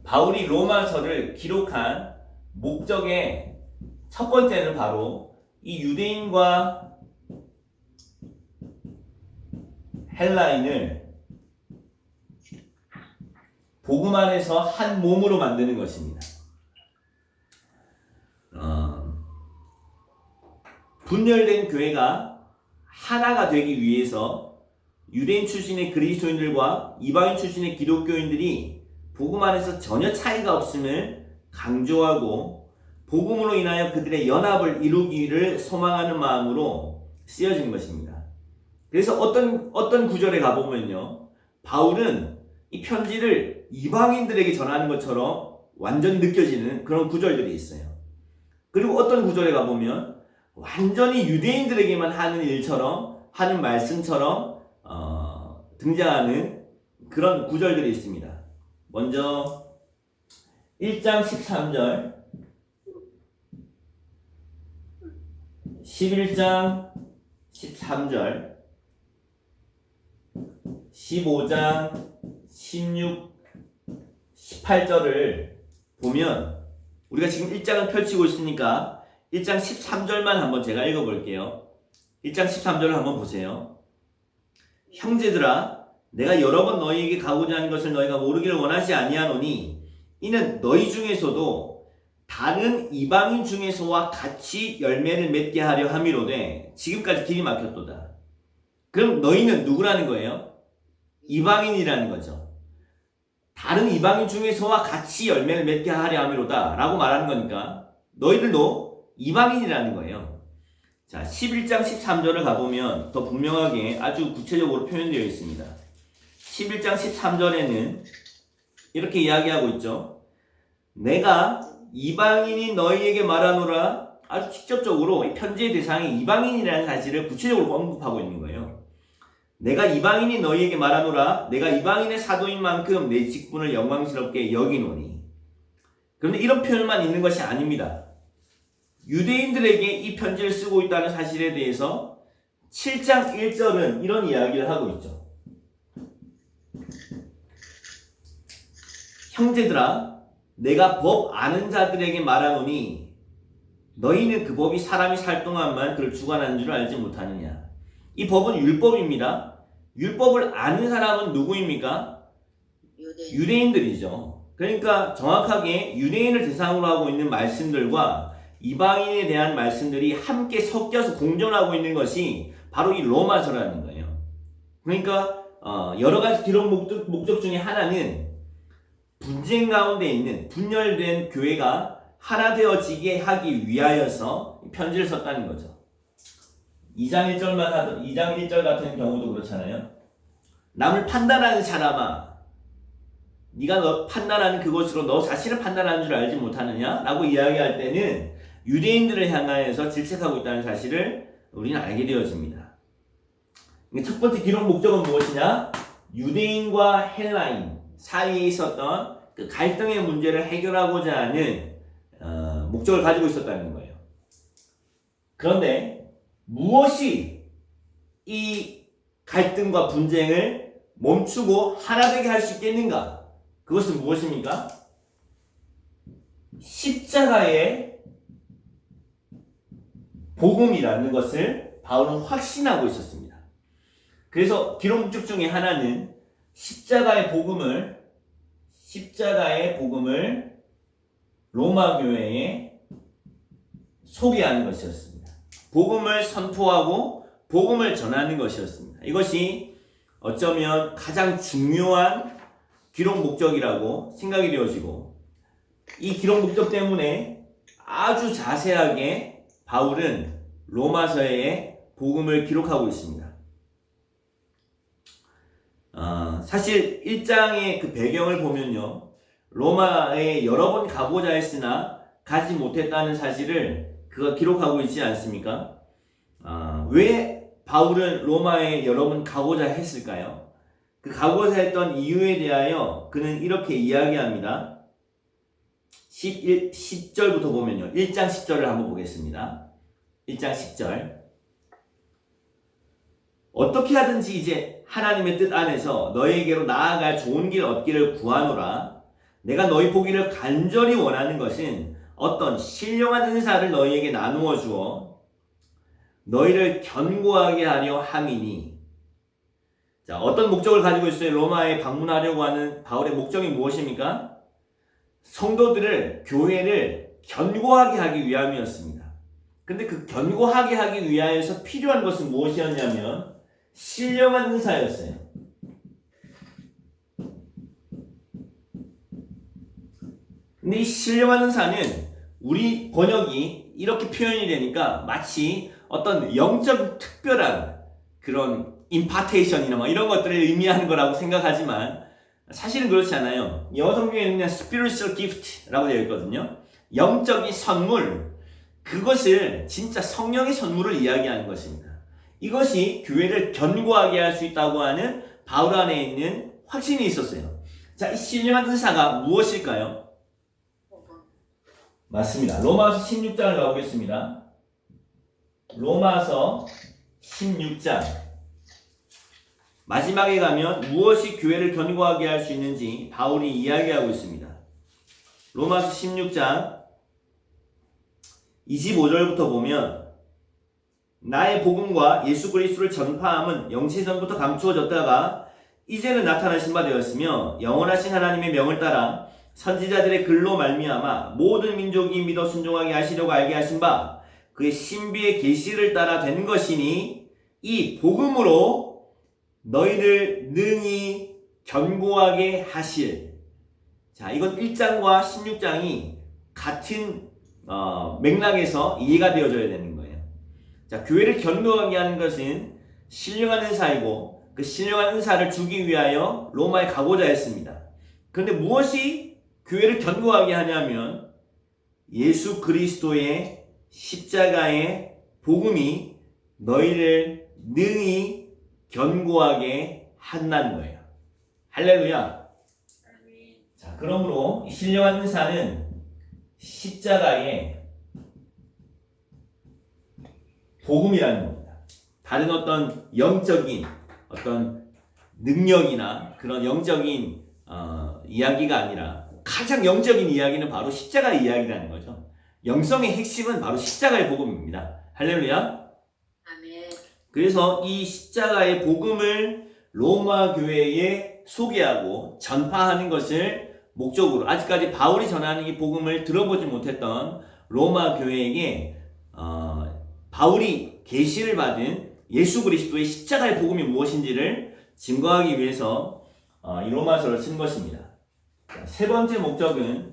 바울이 로마서를 기록한 목적의 첫 번째는 바로 이 유대인과 헬라인을 복음 안에서 한 몸으로 만드는 것입니다. 분열된 교회가 하나가 되기 위해서 유대인 출신의 그리스도인들과 이방인 출신의 기독교인들이 복음 안에서 전혀 차이가 없음을 강조하고 복음으로 인하여 그들의 연합을 이루기를 소망하는 마음으로 쓰여진 것입니다. 그래서 어떤 구절에 가보면요, 바울은 이 편지를 이방인들에게 전하는 것처럼 완전히 느껴지는 그런 구절들이 있어요. 그리고 어떤 구절에 가보면 완전히 유대인들에게만 하는 일처럼 하는 말씀처럼 등장하는 그런 구절들이 있습니다. 먼저 1장 13절, 11장 13절, 15장 16, 18절을 보면 우리가 지금 1장을 펼치고 있으니까 1장 13절만 한번 제가 읽어볼게요. 1장 13절을 한번 보세요. 형제들아, 내가 여러 번 너희에게 가고자 하는 것을 너희가 모르기를 원하지 아니하노니 이는 너희 중에서도 다른 이방인 중에서와 같이 열매를 맺게 하려 함이로되 지금까지 길이 막혔도다. 그럼 너희는 누구라는 거예요? 이방인이라는 거죠. 다른 이방인 중에서와 같이 열매를 맺게 하려 함이로다 라고 말하는 거니까 너희들도 이방인이라는 거예요. 자, 11장 13절을 가보면 더 분명하게 아주 구체적으로 표현되어 있습니다. 11장 13절에는 이렇게 이야기하고 있죠. 내가 이방인이 너희에게 말하노라. 아주 직접적으로 이 편지의 대상이 이방인이라는 사실을 구체적으로 언급하고 있는 거예요. 내가 이방인이 너희에게 말하노라. 내가 이방인의 사도인 만큼 내 직분을 영광스럽게 여기노니. 그런데 이런 표현만 있는 것이 아닙니다. 유대인들에게 이 편지를 쓰고 있다는 사실에 대해서 7장 1절은 이런 이야기를 하고 있죠. 형제들아, 내가 법 아는 자들에게 말하노니 너희는 그 법이 사람이 살 동안만 그를 주관하는 줄 알지 못하느냐. 이 법은 율법입니다. 율법을 아는 사람은 누구입니까? 유대인들이죠. 그러니까 정확하게 유대인을 대상으로 하고 있는 말씀들과 이방인에 대한 말씀들이 함께 섞여서 공존하고 있는 것이 바로 이 로마서라는 거예요. 그러니까 여러 가지 기록 목적 중에 하나는 분쟁 가운데 있는 분열된 교회가 하나 되어지게 하기 위하여서 편지를 썼다는 거죠. 2장 1절 같은 경우도 그렇잖아요. 남을 판단하는 사람아, 네가 판단하는 그것으로 너 자신을 판단하는 줄 알지 못하느냐? 라고 이야기할 때는 유대인들을 향하여서 질책하고 있다는 사실을 우리는 알게 되어집니다. 첫 번째 기록 목적은 무엇이냐? 유대인과 헬라인 사이에 있었던 그 갈등의 문제를 해결하고자 하는 목적을 가지고 있었다는 거예요. 그런데 무엇이 이 갈등과 분쟁을 멈추고 하나 되게 할 수 있겠는가? 그것은 무엇입니까? 십자가의 복음이라는 것을 바울은 확신하고 있었습니다. 그래서 기록 목적 중에 하나는 십자가의 복음을 로마 교회에 소개하는 것이었습니다. 복음을 선포하고 복음을 전하는 것이었습니다. 이것이 어쩌면 가장 중요한 기록 목적이라고 생각이 되어지고 이 기록 목적 때문에 아주 자세하게 바울은 로마서에 복음을 기록하고 있습니다. 사실 1장의 그 배경을 보면요, 로마에 여러 번 가보자 했으나 가지 못했다는 사실을 그가 기록하고 있지 않습니까? 왜 바울은 로마에 여러 번 가고자 했을까요? 그 가고자 했던 이유에 대하여 그는 이렇게 이야기합니다. 10절부터 보면요, 1장 10절을 한번 보겠습니다. 1장 10절. 어떻게 하든지 이제 하나님의 뜻 안에서 너희에게로 나아갈 좋은 길 얻기를 구하노라. 내가 너희 보기를 간절히 원하는 것은 어떤 신령한 은사를 너희에게 나누어 주어 너희를 견고하게 하려 함이니. 자, 어떤 목적을 가지고 있어요? 로마에 방문하려고 하는 바울의 목적이 무엇입니까? 성도들을, 교회를 견고하게 하기 위함이었습니다. 근데 그 견고하게 하기 위하여서 필요한 것은 무엇이었냐면 신령한 은사였어요. 근데 이 신령한 은사는 우리 번역이 이렇게 표현이 되니까 마치 어떤 영적 특별한 그런 임파테이션이나 뭐 이런 것들을 의미하는 거라고 생각하지만 사실은 그렇지 않아요. 영어 성경에는 그냥 spiritual gift라고 되어 있거든요. 영적인 선물, 그것을 진짜 성령의 선물을 이야기하는 것입니다. 이것이 교회를 견고하게 할 수 있다고 하는 바울 안에 있는 확신이 있었어요. 자, 이 신령한 은사가 무엇일까요? 맞습니다. 로마서 16장을 가보겠습니다. 로마서 16장. 마지막에 가면 무엇이 교회를 견고하게 할 수 있는지 바울이 이야기하고 있습니다. 로마서 16장 25절부터 보면 나의 복음과 예수 그리스도를 전파함은 영세전부터 감추어졌다가 이제는 나타나신 바 되었으며 영원하신 하나님의 명을 따라 선지자들의 글로 말미암아 모든 민족이 믿어 순종하게 하시려고 알게 하신 바 그의 신비의 계시를 따라 된 것이니 이 복음으로 너희를 능히 견고하게 하실. 자, 이건 1장과 16장이 같은 맥락에서 이해가 되어져야 되는 거예요. 자, 교회를 견고하게 하는 것은 신령한 은사이고 그 신령한 은사를 주기 위하여 로마에 가고자 했습니다. 그런데 무엇이 교회를 견고하게 하냐면 예수 그리스도의 십자가의 복음이 너희를 능히 견고하게 한다는 거예요. 할렐루야. 자, 그러므로 신령한 은사는 십자가의 복음이라는 겁니다. 다른 어떤 영적인 어떤 능력이나 그런 영적인 이야기가 아니라 가장 영적인 이야기는 바로 십자가 이야기라는 거죠. 영성의 핵심은 바로 십자가의 복음입니다. 할렐루야. 아멘. 그래서 이 십자가의 복음을 로마 교회에 소개하고 전파하는 것을 목적으로 아직까지 바울이 전하는 이 복음을 들어보지 못했던 로마 교회에게 바울이 계시를 받은 예수 그리스도의 십자가의 복음이 무엇인지를 증거하기 위해서 이 로마서를 쓴 것입니다. 세 번째 목적은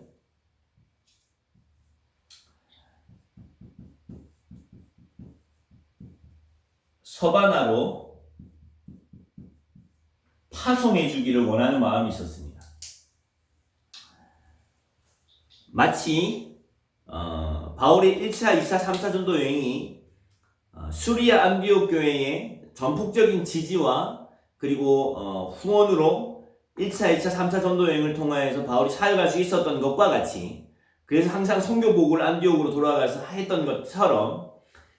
서바나로 파송해 주기를 원하는 마음이 있었습니다. 마치 바울의 1차, 2차, 3차 전도 여행이 수리아 안디옥 교회의 전폭적인 지지와 그리고 후원으로 1차, 2차, 3차 전도 여행을 통하여서 바울이 사역할 수 있었던 것과 같이, 그래서 항상 선교 보고를 안디옥으로 돌아가서 했던 것처럼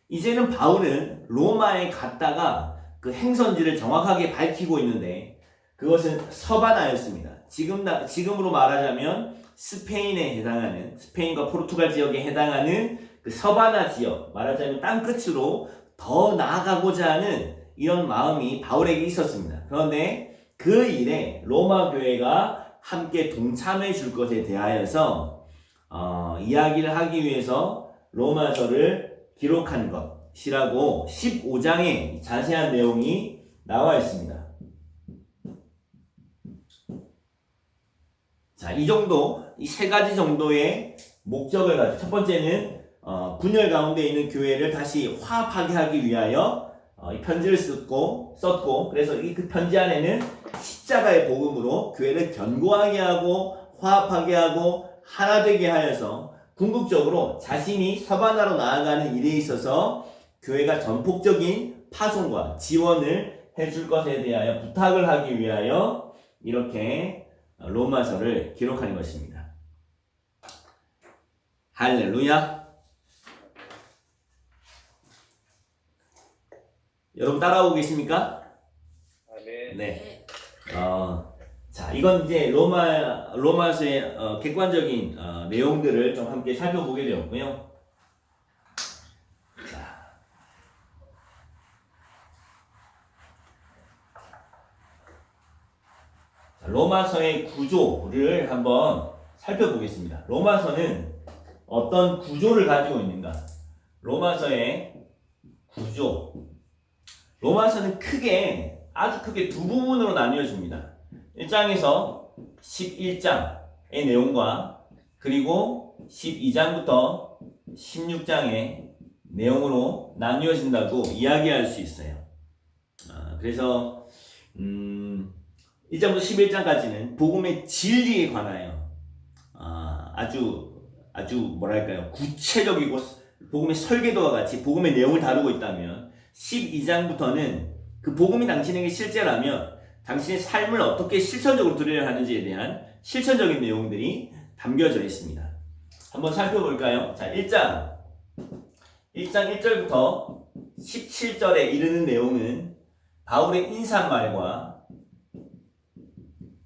이제는 바울은 로마에 갔다가 그 행선지를 정확하게 밝히고 있는데 그것은 서바나였습니다. 지금으로 말하자면 스페인에 해당하는, 스페인과 포르투갈 지역에 해당하는 그 서바나 지역, 말하자면 땅끝으로 더 나아가고자 하는 이런 마음이 바울에게 있었습니다. 그런데 그 일에 로마 교회가 함께 동참해 줄 것에 대하여서 이야기를 하기 위해서 로마서를 기록한 것이라고 15장에 자세한 내용이 나와 있습니다. 자, 이 정도, 이 세 가지 정도의 목적을 가지고 첫 번째는 분열 가운데 있는 교회를 다시 화합하게 하기 위하여 이 편지를 썼고 그래서 그 편지 안에는 십자가의 복음으로 교회를 견고하게 하고 화합하게 하고 하나 되게 하여서 궁극적으로 자신이 서바나로 나아가는 일에 있어서 교회가 전폭적인 파송과 지원을 해줄 것에 대하여 부탁을 하기 위하여 이렇게 로마서를 기록하는 것입니다. 할렐루야. 여러분 따라오고 계십니까? 아멘. 네. 자, 이건 이제 로마서의 객관적인 내용들을 좀 함께 살펴보게 되었고요. 자, 로마서의 구조를 한번 살펴보겠습니다. 로마서는 어떤 구조를 가지고 있는가? 로마서의 구조. 로마서는 아주 크게 두 부분으로 나뉘어집니다. 1장에서 11장의 내용과 그리고 12장부터 16장의 내용으로 나뉘어진다고 이야기할 수 있어요. 그래서 1장부터 11장까지는 복음의 진리에 관하여 아주 뭐랄까요, 구체적이고 복음의 설계도와 같이 복음의 내용을 다루고 있다면 12장부터는 그 복음이 당신에게 실제라면 당신의 삶을 어떻게 실천적으로 드려야 하는지에 대한 실천적인 내용들이 담겨져 있습니다. 한번 살펴볼까요? 자, 1장 1절부터 17절에 이르는 내용은 바울의 인사말과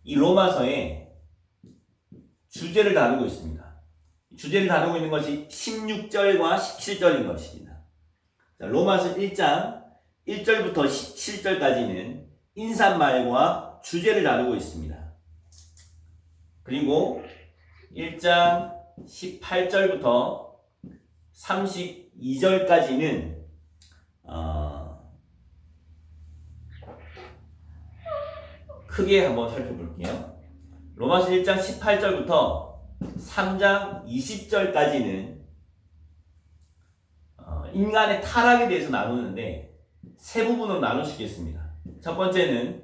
이 로마서의 주제를 다루고 있습니다. 주제를 다루고 있는 것이 16절과 17절인 것입니다. 자, 로마서 1장 1절부터 17절까지는 인사말과 주제를 다루고 있습니다. 그리고 1장 18절부터 32절까지는 크게 한번 살펴볼게요. 로마서 1장 18절부터 3장 20절까지는 인간의 타락에 대해서 나누는데 세 부분으로 나눌 수 있겠습니다. 첫 번째는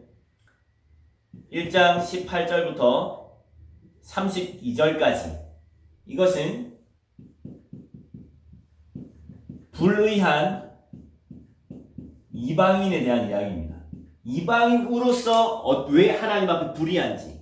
1장 18절부터 32절까지, 이것은 불의한 이방인에 대한 이야기입니다. 이방인으로서 왜 하나님 앞에 불의한지.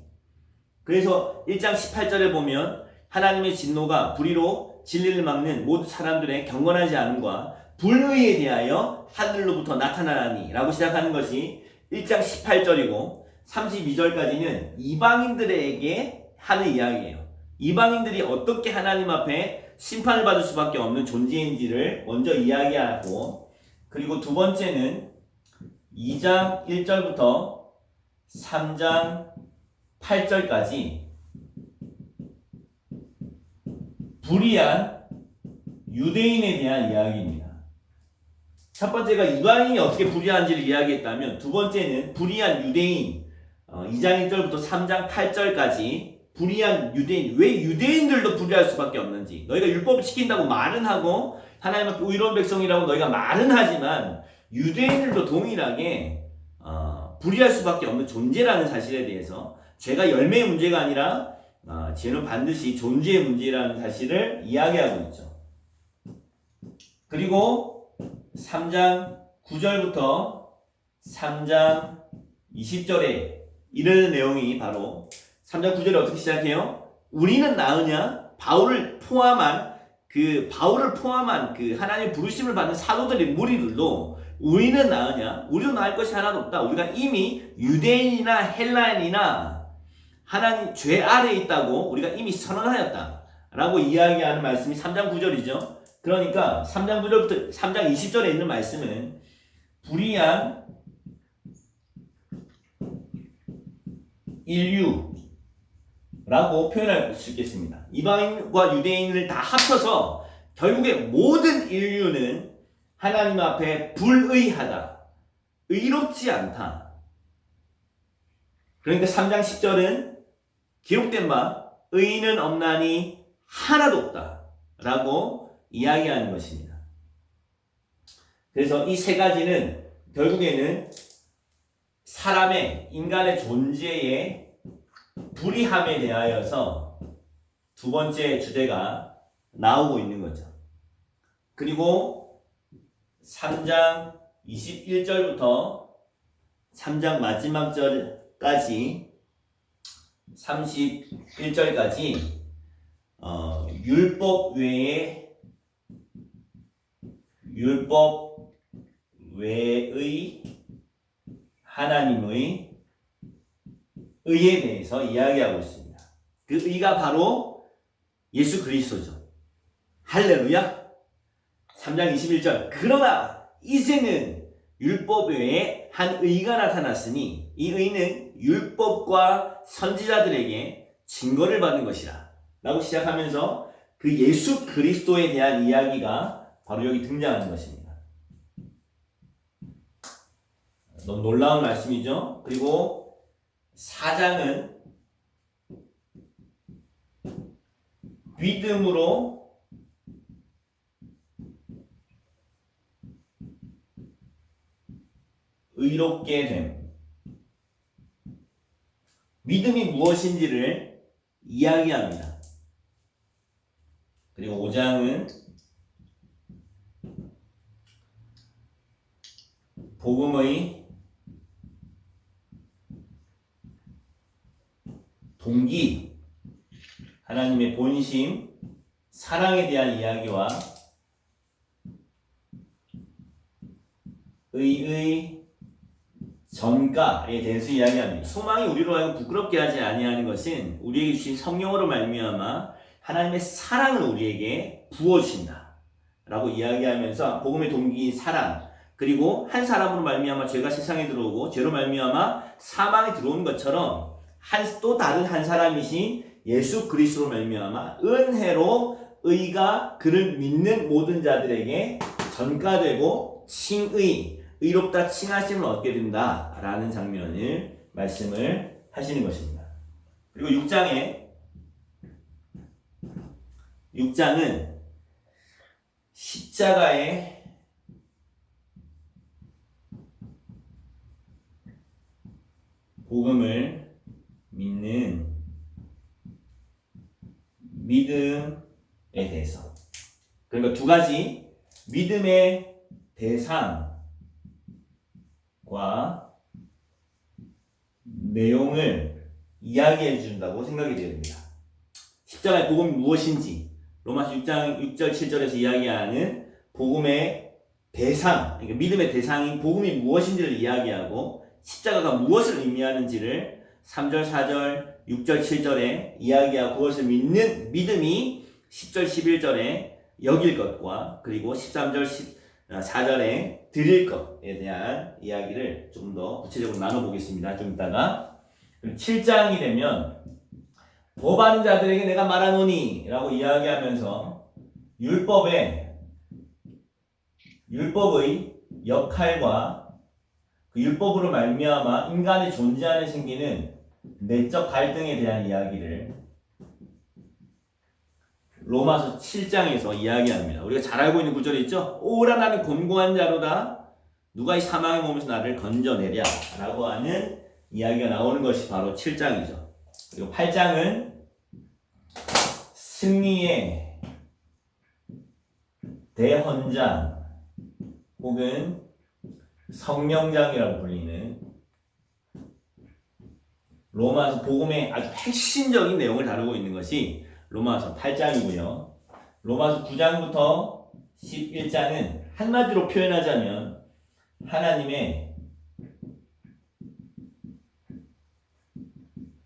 그래서 1장 18절에 보면 하나님의 진노가 불의로 진리를 막는 모든 사람들의 경건하지 않음과 불의에 대하여 하늘로부터 나타나라니 라고 시작하는 것이 1장 18절이고 32절까지는 이방인들에게 하는 이야기예요. 이방인들이 어떻게 하나님 앞에 심판을 받을 수밖에 없는 존재인지를 먼저 이야기하고, 그리고 두 번째는 2장 1절부터 3장 8절까지 불의한 유대인에 대한 이야기입니다. 첫 번째가 이방인이 어떻게 불의한지를 이야기했다면, 두 번째는 불의한 유대인, 2장 1절부터 3장 8절까지 불의한 유대인, 왜 유대인들도 불의할 수밖에 없는지. 너희가 율법을 지킨다고 말은 하고 하나님 앞에 의로운 백성이라고 너희가 말은 하지만 유대인들도 동일하게 불의할 수밖에 없는 존재라는 사실에 대해서, 죄가 열매의 문제가 아니라 죄는 반드시 존재의 문제라는 사실을 이야기하고 있죠. 그리고 3장 9절부터 3장 20절에 이르는 내용이 바로 3장 9절에 어떻게 시작해요? 우리는 나으냐? 바울을 포함한 그 하나님의 부르심을 받는 사도들의 무리들도 우리는 나으냐? 우리도 나을 것이 하나도 없다. 우리가 이미 유대인이나 헬라인이나 하나님 죄 아래에 있다고 우리가 이미 선언하였다 라고 이야기하는 말씀이 3장 9절이죠. 그러니까 3장 9절부터 3장 20절에 있는 말씀은 불의한 인류라고 표현할 수 있겠습니다. 이방인과 유대인을 다 합쳐서 결국에 모든 인류는 하나님 앞에 불의하다, 의롭지 않다. 그러니까 3장 10절은 기록된 바 의인은 없나니 하나도 없다 라고 이야기하는 것입니다. 그래서 이 세 가지는 결국에는 사람의 인간의 존재의 불의함에 대하여서 두 번째 주제가 나오고 있는 거죠. 그리고 3장 21절부터 3장 마지막 절까지 31절까지 율법 외의 하나님의 의에 대해서 이야기하고 있습니다. 그 의가 바로 예수 그리스도죠. 할렐루야. 3장 21절 그러나 이제는 율법 외에 한 의가 나타났으니 이 의는 율법과 선지자들에게 증거를 받는 것이라 라고 시작하면서 그 예수 그리스도에 대한 이야기가 바로 여기 등장하는 것입니다. 너무 놀라운 말씀이죠. 그리고 4장은 믿음으로 의롭게 됨. 믿음이 무엇인지를 이야기합니다. 그리고 5장은 복음의 동기, 하나님의 본심, 사랑에 대한 이야기와 의의 전가에 대해서 이야기합니다. 소망이 우리로 하여금 부끄럽게 하지 아니하는 것은 우리에게 주신 성령으로 말미암아 하나님의 사랑을 우리에게 부어주신다 라고 이야기하면서 복음의 동기인 사랑, 그리고 한 사람으로 말미암아 죄가 세상에 들어오고 죄로 말미암아 사망에 들어오는 것처럼 또 다른 한 사람이신 예수 그리스도로 말미암아 은혜로 의가 그를 믿는 모든 자들에게 전가되고 칭의, 의롭다 칭하심을 얻게 된다라는 장면을 말씀을 하시는 것입니다. 그리고 6장은 십자가의 복음을 믿는 믿음에 대해서, 그러니까 두 가지 믿음의 대상과 내용을 이야기해 준다고 생각이 됩니다. 십자가의 복음이 무엇인지 로마서 6장 6절 7절에서 이야기하는 복음의 대상, 그러니까 믿음의 대상인 복음이 무엇인지를 이야기하고 십자가가 무엇을 의미하는지를 3절, 4절, 6절, 7절에 이야기하고 그것을 믿는 믿음이 10절, 11절에 여길 것과 그리고 13절, 14절에 드릴 것에 대한 이야기를 조금 더 구체적으로 나눠보겠습니다. 좀 이따가. 7장이 되면 법하는 자들에게 내가 말하노니 라고 이야기하면서 율법의 역할과 그 율법으로 말미암아 인간의 존재 안에 생기는 내적 갈등에 대한 이야기를 로마서 7장에서 이야기합니다. 우리가 잘 알고 있는 구절이 있죠? 오라 나는 곤고한 자로다. 누가 이 사망의 몸에서 나를 건져내랴 라고 하는 이야기가 나오는 것이 바로 7장이죠. 그리고 8장은 승리의 대헌장 혹은 성령장이라고 불리는 로마서 복음의 아주 핵심적인 내용을 다루고 있는 것이 로마서 8장이고요. 로마서 9장부터 11장은 한마디로 표현하자면 하나님의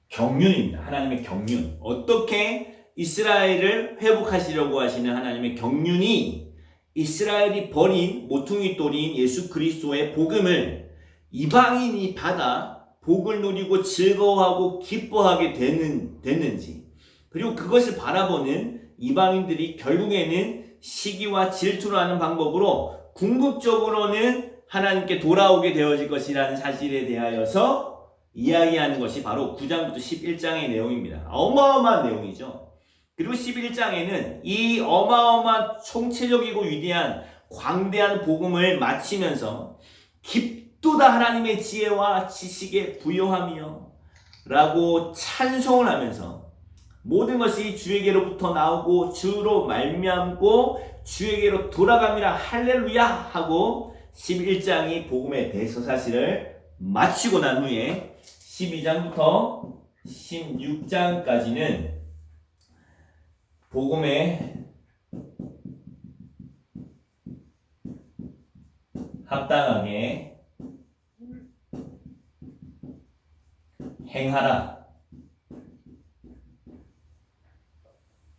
경륜입니다. 하나님의 경륜. 어떻게 이스라엘을 회복하시려고 하시는 하나님의 경륜이 이스라엘이 버린 모퉁이 돌인 예수 그리스도의 복음을 이방인이 받아 복을 누리고 즐거워하고 기뻐하게 됐는지, 그리고 그것을 바라보는 이방인들이 결국에는 시기와 질투를 하는 방법으로 궁극적으로는 하나님께 돌아오게 되어질 것이라는 사실에 대하여서 이야기하는 것이 바로 9장부터 11장의 내용입니다. 어마어마한 내용이죠. 그리고 11장에는 이 어마어마한 총체적이고 위대한 광대한 복음을 마치면서 깊도다 하나님의 지혜와 지식에 부요하며 라고 찬송을 하면서 모든 것이 주에게로부터 나오고 주로 말미암고 주에게로 돌아갑니다. 할렐루야 하고 11장이 복음의 대서사시를 마치고 난 후에 12장부터 16장까지는 복음에 합당하게 행하라.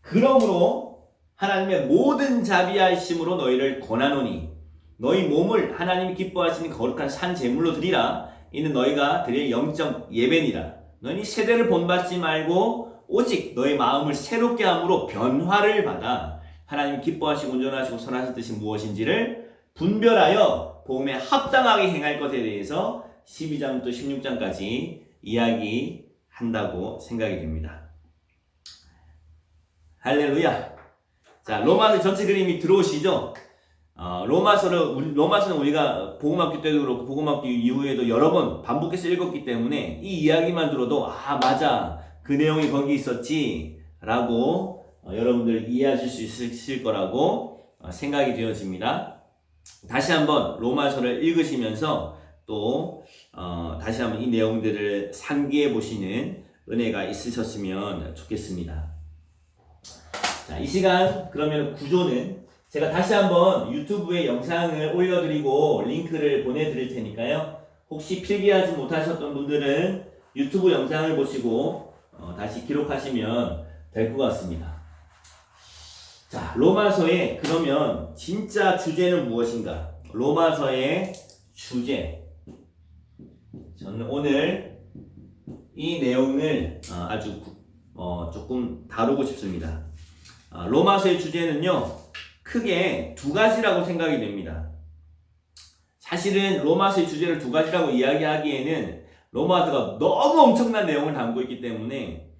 그러므로 하나님의 모든 자비하심으로 너희를 권하노니 너희 몸을 하나님이 기뻐하시는 거룩한 산 제물로 드리라. 이는 너희가 드릴 영적 예배니라. 너희 세대를 본받지 말고 오직 너희 마음을 새롭게 함으로 변화를 받아 하나님 기뻐하시고 온전하시고 선하신 뜻이 무엇인지를 분별하여 복음에 합당하게 행할 것에 대해서 12장부터 16장까지 이야기한다고 생각이 됩니다. 할렐루야. 자, 로마서 전체 그림이 들어오시죠? 로마서는 우리가 복음학교 때도 그렇고 복음학교 이후에도 여러 번 반복해서 읽었기 때문에 이 이야기만 들어도 아 맞아 그 내용이 거기 있었지 라고 여러분들 이해하실 수 있을 거라고 생각이 되어집니다. 다시 한번 로마서를 읽으시면서 또 다시 한번 이 내용들을 상기해 보시는 은혜가 있으셨으면 좋겠습니다. 자, 이 시간 그러면 구조는 제가 다시 한번 유튜브에 영상을 올려드리고 링크를 보내드릴 테니까요. 혹시 필기하지 못하셨던 분들은 유튜브 영상을 보시고 다시 기록하시면 될 것 같습니다. 자, 로마서의 그러면 진짜 주제는 무엇인가? 로마서의 주제. 저는 오늘 이 내용을 아주 조금 다루고 싶습니다. 로마서의 주제는요, 크게 두 가지라고 생각이 됩니다. 사실은 로마서의 주제를 두 가지라고 이야기하기에는 로마서가 너무 엄청난 내용을 담고 있기 때문에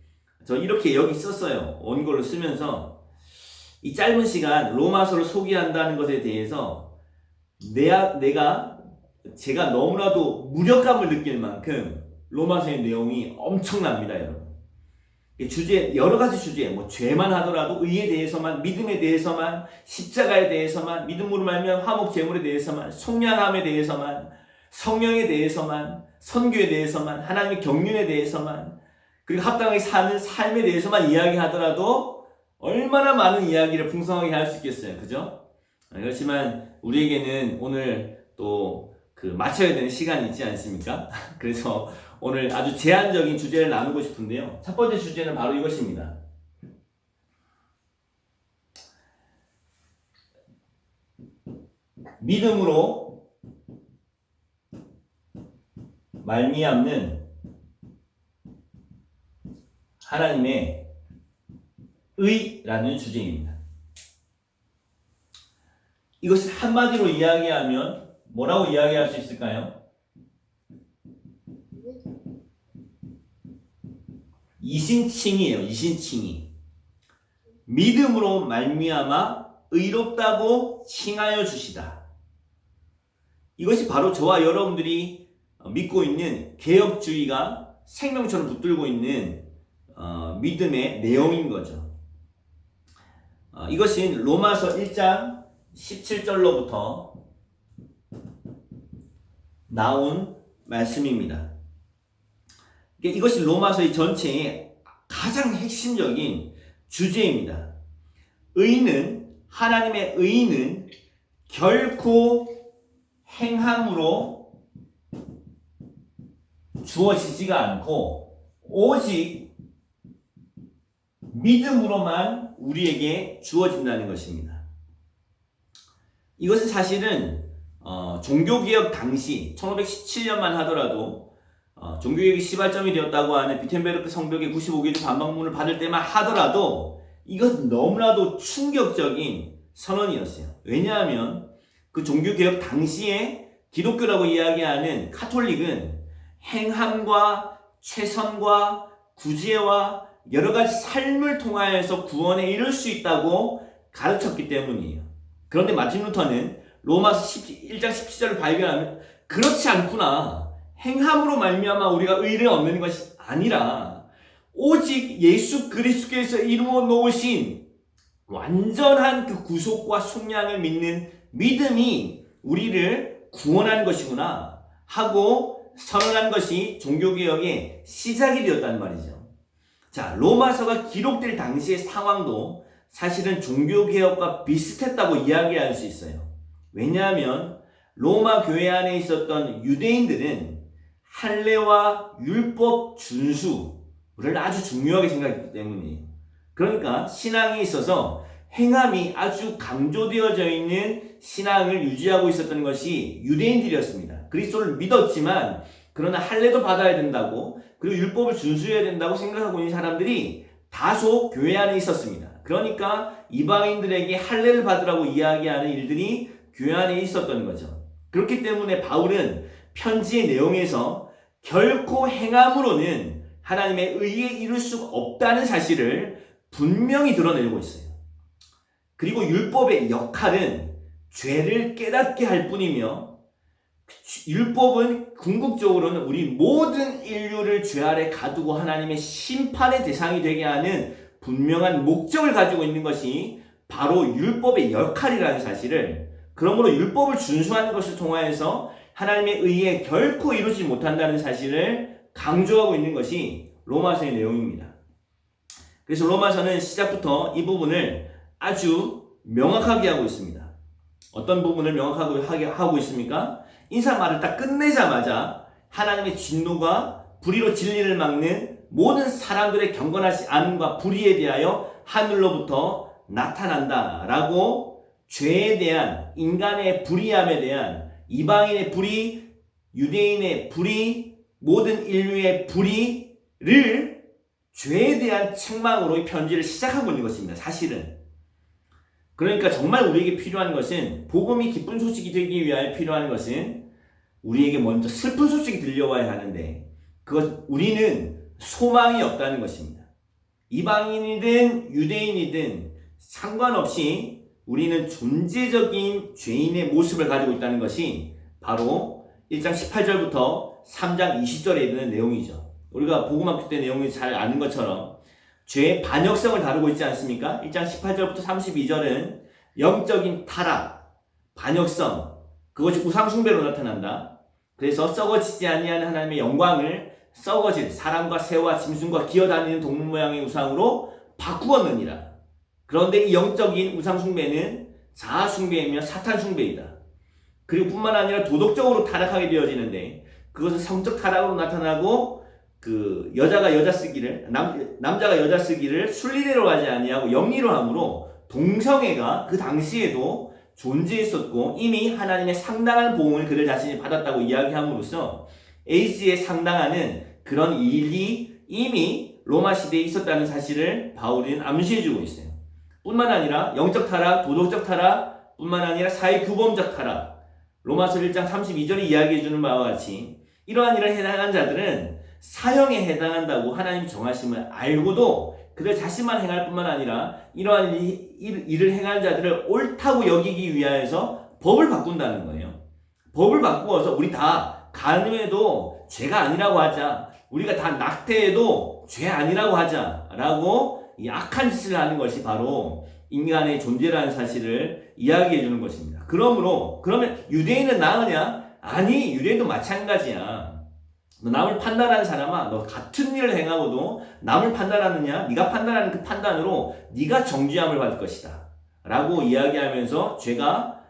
저 이렇게 여기 썼어요. 원고를 쓰면서 이 짧은 시간 로마서를 소개한다는 것에 대해서 제가 너무나도 무력감을 느낄 만큼 로마서의 내용이 엄청납니다, 여러분. 주제, 여러 가지 주제, 뭐 죄만 하더라도 의에 대해서만, 믿음에 대해서만, 십자가에 대해서만, 믿음으로 말미암은 화목 제물에 대해서만, 속량함에 대해서만, 성령에 대해서만, 선교에 대해서만, 하나님의 경륜에 대해서만, 그리고 합당하게 사는 삶에 대해서만 이야기하더라도 얼마나 많은 이야기를 풍성하게 할 수 있겠어요, 그죠? 그렇지만 우리에게는 오늘 또 맞춰야 되는 시간이 있지 않습니까? 그래서 오늘 아주 제한적인 주제를 나누고 싶은데요. 첫 번째 주제는 바로 이것입니다. 믿음으로 말미암는 하나님의 의라는 주제입니다. 이것을 한마디로 이야기하면 뭐라고 이야기할 수 있을까요? 이신칭이에요. 이신칭이. 믿음으로 말미암아 의롭다고 칭하여 주시다. 이것이 바로 저와 여러분들이 믿고 있는 개혁주의가 생명처럼 붙들고 있는 믿음의 내용인 거죠. 이것은 로마서 1장 17절로부터 나온 말씀입니다. 이것이 로마서의 전체의 가장 핵심적인 주제입니다. 하나님의 의는 결코 행함으로 주어지지가 않고 오직 믿음으로만 우리에게 주어진다는 것입니다. 이것은 사실은 종교개혁 당시 1517년만 하더라도 종교개혁이 시발점이 되었다고 하는 비텐베르크 성벽의 95개조 반박문을 받을 때만 하더라도 이것은 너무나도 충격적인 선언이었어요. 왜냐하면 그 종교개혁 당시에 기독교라고 이야기하는 카톨릭은 행함과 최선과 구제와 여러 가지 삶을 통하여서 구원에 이룰 수 있다고 가르쳤기 때문이에요. 그런데 마틴 루터는 로마서 1장 17절을 발견하면 그렇지 않구나. 행함으로 말미암아 우리가 의를 얻는 것이 아니라 오직 예수 그리스도께서 이루어 놓으신 완전한 그 구속과 속량을 믿는 믿음이 우리를 구원하는 것이구나 하고 선언한 것이 종교개혁의 시작이 되었단 말이죠. 자, 로마서가 기록될 당시의 상황도 사실은 종교개혁과 비슷했다고 이야기할 수 있어요. 왜냐하면 로마 교회 안에 있었던 유대인들은 할례와 율법 준수를 아주 중요하게 생각했기 때문이에요. 그러니까 신앙에 있어서 행함이 아주 강조되어져 있는 신앙을 유지하고 있었던 것이 유대인들이었습니다. 그리스도를 믿었지만 그러나 할례도 받아야 된다고 그리고 율법을 준수해야 된다고 생각하고 있는 사람들이 다소 교회 안에 있었습니다. 그러니까 이방인들에게 할례를 받으라고 이야기하는 일들이 교회 안에 있었던 거죠. 그렇기 때문에 바울은 편지의 내용에서 결코 행함으로는 하나님의 의에 이룰 수가 없다는 사실을 분명히 드러내고 있어요. 그리고 율법의 역할은 죄를 깨닫게 할 뿐이며 율법은 궁극적으로는 우리 모든 인류를 죄 아래 가두고 하나님의 심판의 대상이 되게 하는 분명한 목적을 가지고 있는 것이 바로 율법의 역할이라는 사실을, 그러므로 율법을 준수하는 것을 통하여서 하나님의 의에 결코 이루지 못한다는 사실을 강조하고 있는 것이 로마서의 내용입니다. 그래서 로마서는 시작부터 이 부분을 아주 명확하게 하고 있습니다. 어떤 부분을 명확하게 하고 있습니까? 인사말을 딱 끝내자마자 하나님의 진노가 불의로 진리를 막는 모든 사람들의 경건하지 않음과 불의에 대하여 하늘로부터 나타난다라고 죄에 대한 인간의 불의함에 대한 이방인의 불의, 유대인의 불의, 모든 인류의 불의를 죄에 대한 책망으로 이 편지를 시작하고 있는 것입니다. 사실은. 그러니까 정말 우리에게 필요한 것은, 복음이 기쁜 소식이 되기 위하여 필요한 것은 우리에게 먼저 슬픈 소식이 들려와야 하는데 우리는 소망이 없다는 것입니다. 이방인이든 유대인이든 상관없이 우리는 존재적인 죄인의 모습을 가지고 있다는 것이 바로 1장 18절부터 3장 20절에 있는 내용이죠. 우리가 복음학교 때 내용이 잘 아는 것처럼 죄의 반역성을 다루고 있지 않습니까? 1장 18절부터 32절은 영적인 타락, 반역성, 그것이 우상숭배로 나타난다. 그래서 썩어지지 아니하는 하나님의 영광을 썩어질 사람과 새와 짐승과 기어다니는 동물 모양의 우상으로 바꾸었느니라. 그런데 이 영적인 우상숭배는 자아숭배이며 사탄숭배이다. 그리고 뿐만 아니라 도덕적으로 타락하게 되어지는데 그것은 성적 타락으로 나타나고 그 여자가 여자 쓰기를 남자가 여자 쓰기를 순리대로 하지 아니하고 영리로 함으로 동성애가 그 당시에도 존재했었고 이미 하나님의 상당한 보응을 그들 자신이 받았다고 이야기함으로써 에이스에 상당하는 그런 일이 이미 로마 시대에 있었다는 사실을 바울은 암시해주고 있어요. 뿐만 아니라 영적 타락, 도덕적 타락 뿐만 아니라 사회 규범적 타락, 로마서 1장 32절이 이야기해주는 바와 같이 이러한 일을 해당한 자들은 사형에 해당한다고 하나님 정하심을 알고도 그들 자신만 행할 뿐만 아니라 이러한 일을 행한 자들을 옳다고 여기기 위하여서 법을 바꾼다는 거예요. 법을 바꾸어서 우리 다 간음해도 죄가 아니라고 하자, 우리가 다 낙태해도 죄 아니라고 하자라고 이 악한 짓을 하는 것이 바로 인간의 존재라는 사실을 이야기해 주는 것입니다. 그러면 유대인은 나으냐? 아니, 유대인도 마찬가지야. 너 남을 판단하는 사람아, 너 같은 일을 행하고도 남을 판단하느냐? 네가 판단하는 그 판단으로 네가 정죄함을 받을 것이다 라고 이야기하면서 죄가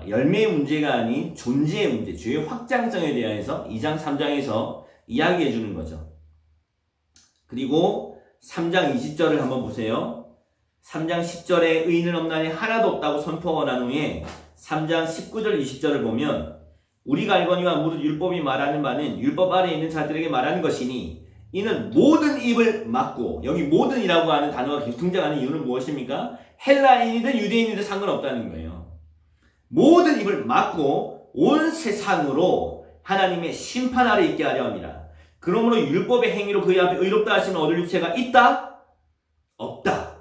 열매의 문제가 아닌 존재의 문제, 죄의 확장성에 대해서 2장 3장에서 이야기해 주는 거죠. 그리고 3장 20절을 한번 보세요. 3장 10절에 의인은 없나니 하나도 없다고 선포하고 난 후에 3장 19절 20절을 보면 우리가 알거니와 무릇 율법이 말하는 바는 율법 아래에 있는 자들에게 말하는 것이니 이는 모든 입을 막고, 여기 모든이라고 하는 단어가 계속 등장하는 이유는 무엇입니까? 헬라인이든 유대인이든 상관없다는 거예요. 모든 입을 막고 온 세상으로 하나님의 심판 아래 있게 하려 함이라. 그러므로 율법의 행위로 그의 앞에 의롭다 하시는 얻을 육체가 있다? 없다.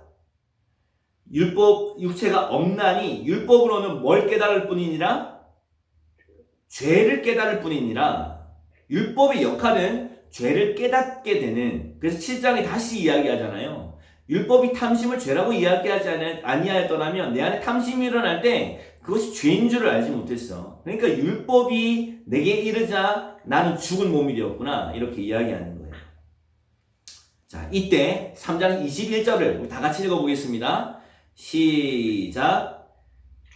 율법 육체가 없나니 율법으로는 뭘 깨달을 뿐이니라? 죄를 깨달을 뿐이니라. 율법의 역할은 죄를 깨닫게 되는, 그래서 7장에 다시 이야기하잖아요. 율법이 탐심을 죄라고 이야기하지 아니하였더라면 내 안에 탐심이 일어날 때 그것이 죄인 줄을 알지 못했어. 그러니까 율법이 내게 이르자 나는 죽은 몸이 되었구나, 이렇게 이야기하는 거예요. 자, 이때 3장 21절을 우리 다 같이 읽어보겠습니다. 시작.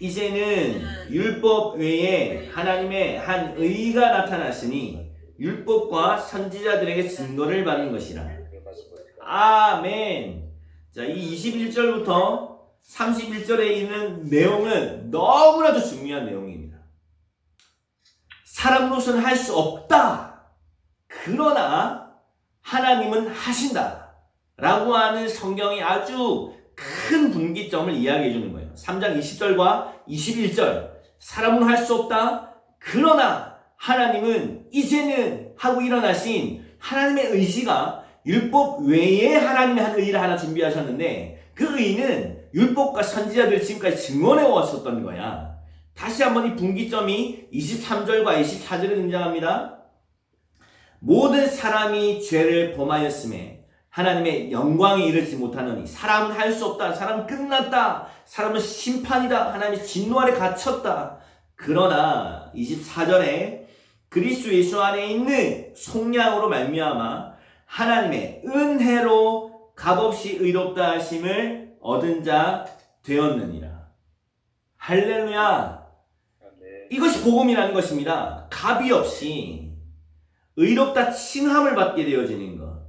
이제는 율법 외에 하나님의 한 의가 나타났으니 율법과 선지자들에게 증거를 받는 것이라. 아멘. 자, 이 21절부터 31절에 있는 내용은 너무나도 중요한 내용입니다. 사람으로서는 할 수 없다. 그러나 하나님은 하신다. 라고 하는 성경이 아주 큰 분기점을 이야기해 주는 거예요. 3장 20절과 21절. 사람은 할 수 없다. 그러나 하나님은 이제는 하고 일어나신 하나님의 의지가 율법 외에 하나님의 한 의를 하나 준비하셨는데 그 의는 율법과 선지자들 지금까지 증언해 왔었던 거야. 다시 한번 이 분기점이 23절과 24절에 등장합니다. 모든 사람이 죄를 범하였음에 하나님의 영광에 이르지 못하느니 사람은 할 수 없다. 사람은 끝났다. 사람은 심판이다. 하나님의 진노 아래 갇혔다. 그러나 24절에 그리스도 예수 안에 있는 속량으로 말미암아 하나님의 은혜로 값없이 의롭다 하심을 얻은 자 되었느니라. 할렐루야. 이것이 복음이라는 것입니다. 값이 없이 의롭다 칭함을 받게 되어지는 것.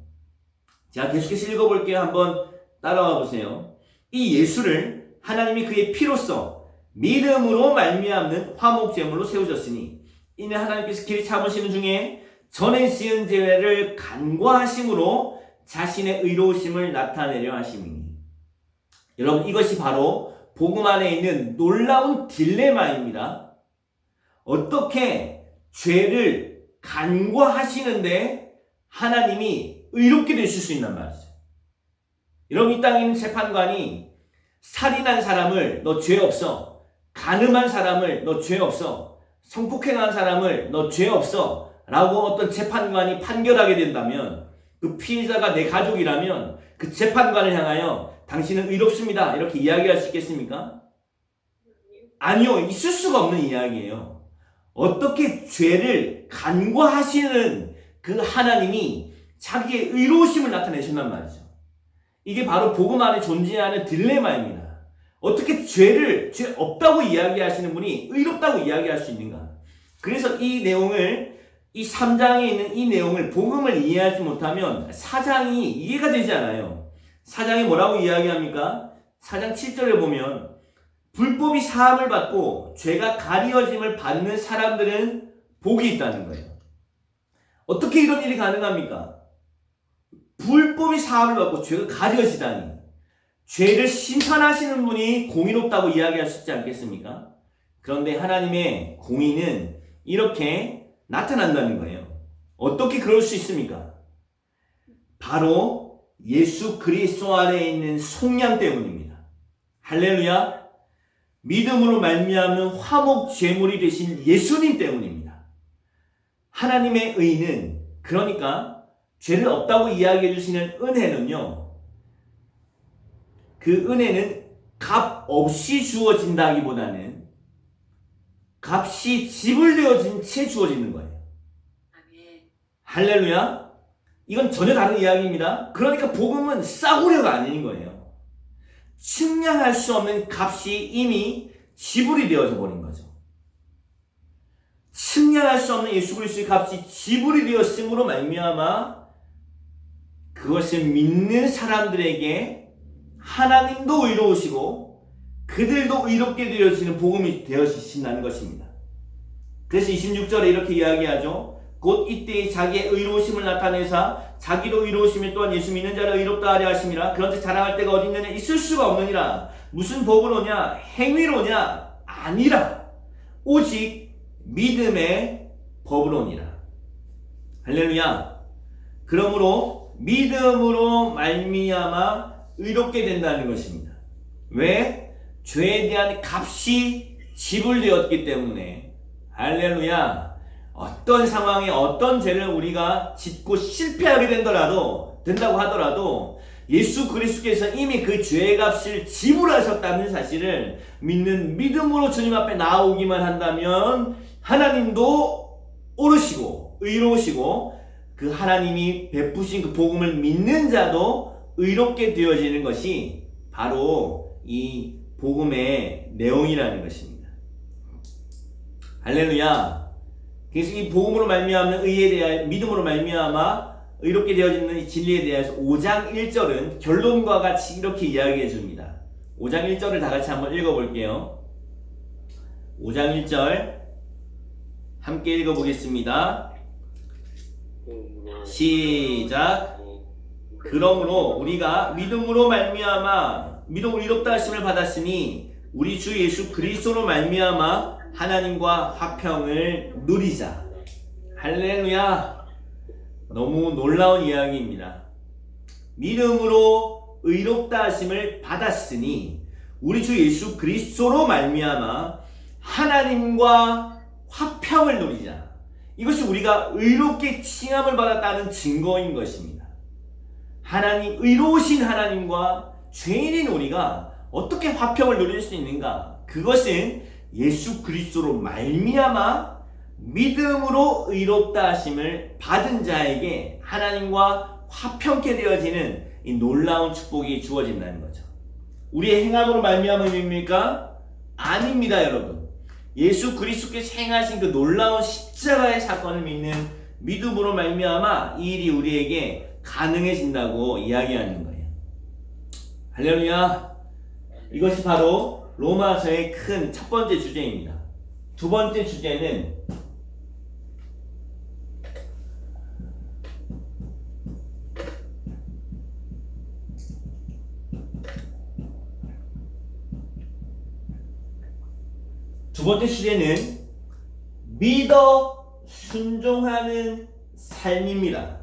자, 계속해서 읽어볼게요. 한번 따라와 보세요. 이 예수를 하나님이 그의 피로써 믿음으로 말미암는 화목제물로 세우셨으니 이는 하나님께서 길이 참으시는 중에 전에 지은 죄를 간과하심으로 자신의 의로우심을 나타내려 하심이니. 여러분, 이것이 바로 복음 안에 있는 놀라운 딜레마입니다. 어떻게 죄를 간과하시는데 하나님이 의롭게 되실 수 있단 말이죠. 여러분, 이 땅에 있는 재판관이 살인한 사람을 너 죄 없어, 간음한 사람을 너 죄 없어, 성폭행한 사람을 너 죄 없어 라고 어떤 재판관이 판결하게 된다면 그 피해자가 내 가족이라면 그 재판관을 향하여 당신은 의롭습니다 이렇게 이야기할 수 있겠습니까? 아니요. 있을 수가 없는 이야기예요. 어떻게 죄를 간과하시는 그 하나님이 자기의 의로우심을 나타내신단 말이죠. 이게 바로 복음 안에 존재하는 딜레마입니다. 어떻게 죄 없다고 이야기하시는 분이 의롭다고 이야기할 수 있는가? 그래서 이 내용을, 이 3장에 있는 이 내용을, 복음을 이해하지 못하면 4장이 이해가 되지 않아요. 4장이 뭐라고 이야기합니까? 4장 7절에 보면 불법이 사함을 받고 죄가 가리워짐을 받는 사람들은 복이 있다는 거예요. 어떻게 이런 일이 가능합니까? 불법이 사함을 받고 죄가 가려지다니. 죄를 심판하시는 분이 공의롭다고 이야기할 수 있지 않겠습니까? 그런데 하나님의 공의는 이렇게 나타난다는 거예요. 어떻게 그럴 수 있습니까? 바로 예수 그리스도 안에 있는 속량 때문입니다. 할렐루야. 믿음으로 말미암는 화목 제물이 되신 예수님 때문입니다. 하나님의 의는, 그러니까 죄를 없다고 이야기해 주시는 은혜는요, 그 은혜는 값 없이 주어진다기보다는 값이 지불되어진 채 주어지는 거예요. 할렐루야. 이건 전혀 다른 이야기입니다. 그러니까 복음은 싸구려가 아닌 거예요. 측량할 수 없는 값이 이미 지불이 되어져 버린 거죠. 측량할 수 없는 예수 그리스도의 값이 지불이 되었음으로 말미암아 그것을 믿는 사람들에게 하나님도 의로우시고 그들도 의롭게 되어지는 복음이 되어지신다는 것입니다. 그래서 26절에 이렇게 이야기하죠. 곧 이때에 자기의 의로우심을 나타내사 자기도 의로우시며 또한 예수 믿는 자를 의롭다 하려 하심이라. 그런데 자랑할 데가 어디 있느냐? 있을 수가 없느니라. 무슨 법으로냐? 행위로냐? 아니라 오직 믿음의 법으로니라. 할렐루야. 그러므로 믿음으로 말미암아 의롭게 된다는 것입니다. 왜? 죄에 대한 값이 지불되었기 때문에. 할렐루야. 어떤 상황에 어떤 죄를 우리가 짓고 실패하게 된다고 하더라도 예수 그리스도께서 이미 그 죄의 값을 지불하셨다는 사실을 믿는 믿음으로 주님 앞에 나오기만 한다면 하나님도 옳으시고 의로우시고 그 하나님이 베푸신 그 복음을 믿는 자도 의롭게 되어지는 것이 바로 이 복음의 내용이라는 것입니다. 할렐루야. 그래서 이 복음으로 말미암는 의에 대하여 믿음으로 말미암아 의롭게 되어지는 이 진리에 대해서 5장 1절은 결론과 같이 이렇게 이야기해 줍니다. 5장 1절을 다 같이 한번 읽어볼게요. 5장 1절 함께 읽어보겠습니다. 시작. 그러므로 우리가 믿음으로 말미암아 믿음으로 의롭다 하심을 받았으니 우리 주 예수 그리스도로 말미암아 하나님과 화평을 누리자. 할렐루야. 너무 놀라운 이야기입니다. 믿음으로 의롭다 하심을 받았으니 우리 주 예수 그리스도로 말미암아 하나님과 화평을 누리자. 이것이 우리가 의롭게 칭함을 받았다는 증거인 것입니다. 하나님, 의로우신 하나님과 죄인인 우리가 어떻게 화평을 누릴 수 있는가? 그것은 예수 그리스도로 말미암아 믿음으로 의롭다 하심을 받은 자에게 하나님과 화평케 되어지는 이 놀라운 축복이 주어진다는 거죠. 우리의 행함으로 말미암음입니까? 아닙니다, 여러분. 예수 그리스도께서 행하신 그 놀라운 십자가의 사건을 믿는 믿음으로 말미암아 이 일이 우리에게 가능해진다고 이야기하는 거예요. 할렐루야. 이것이 바로 로마서의 큰 첫 번째 주제입니다. 두 번째 주제는 믿어 순종하는 삶입니다.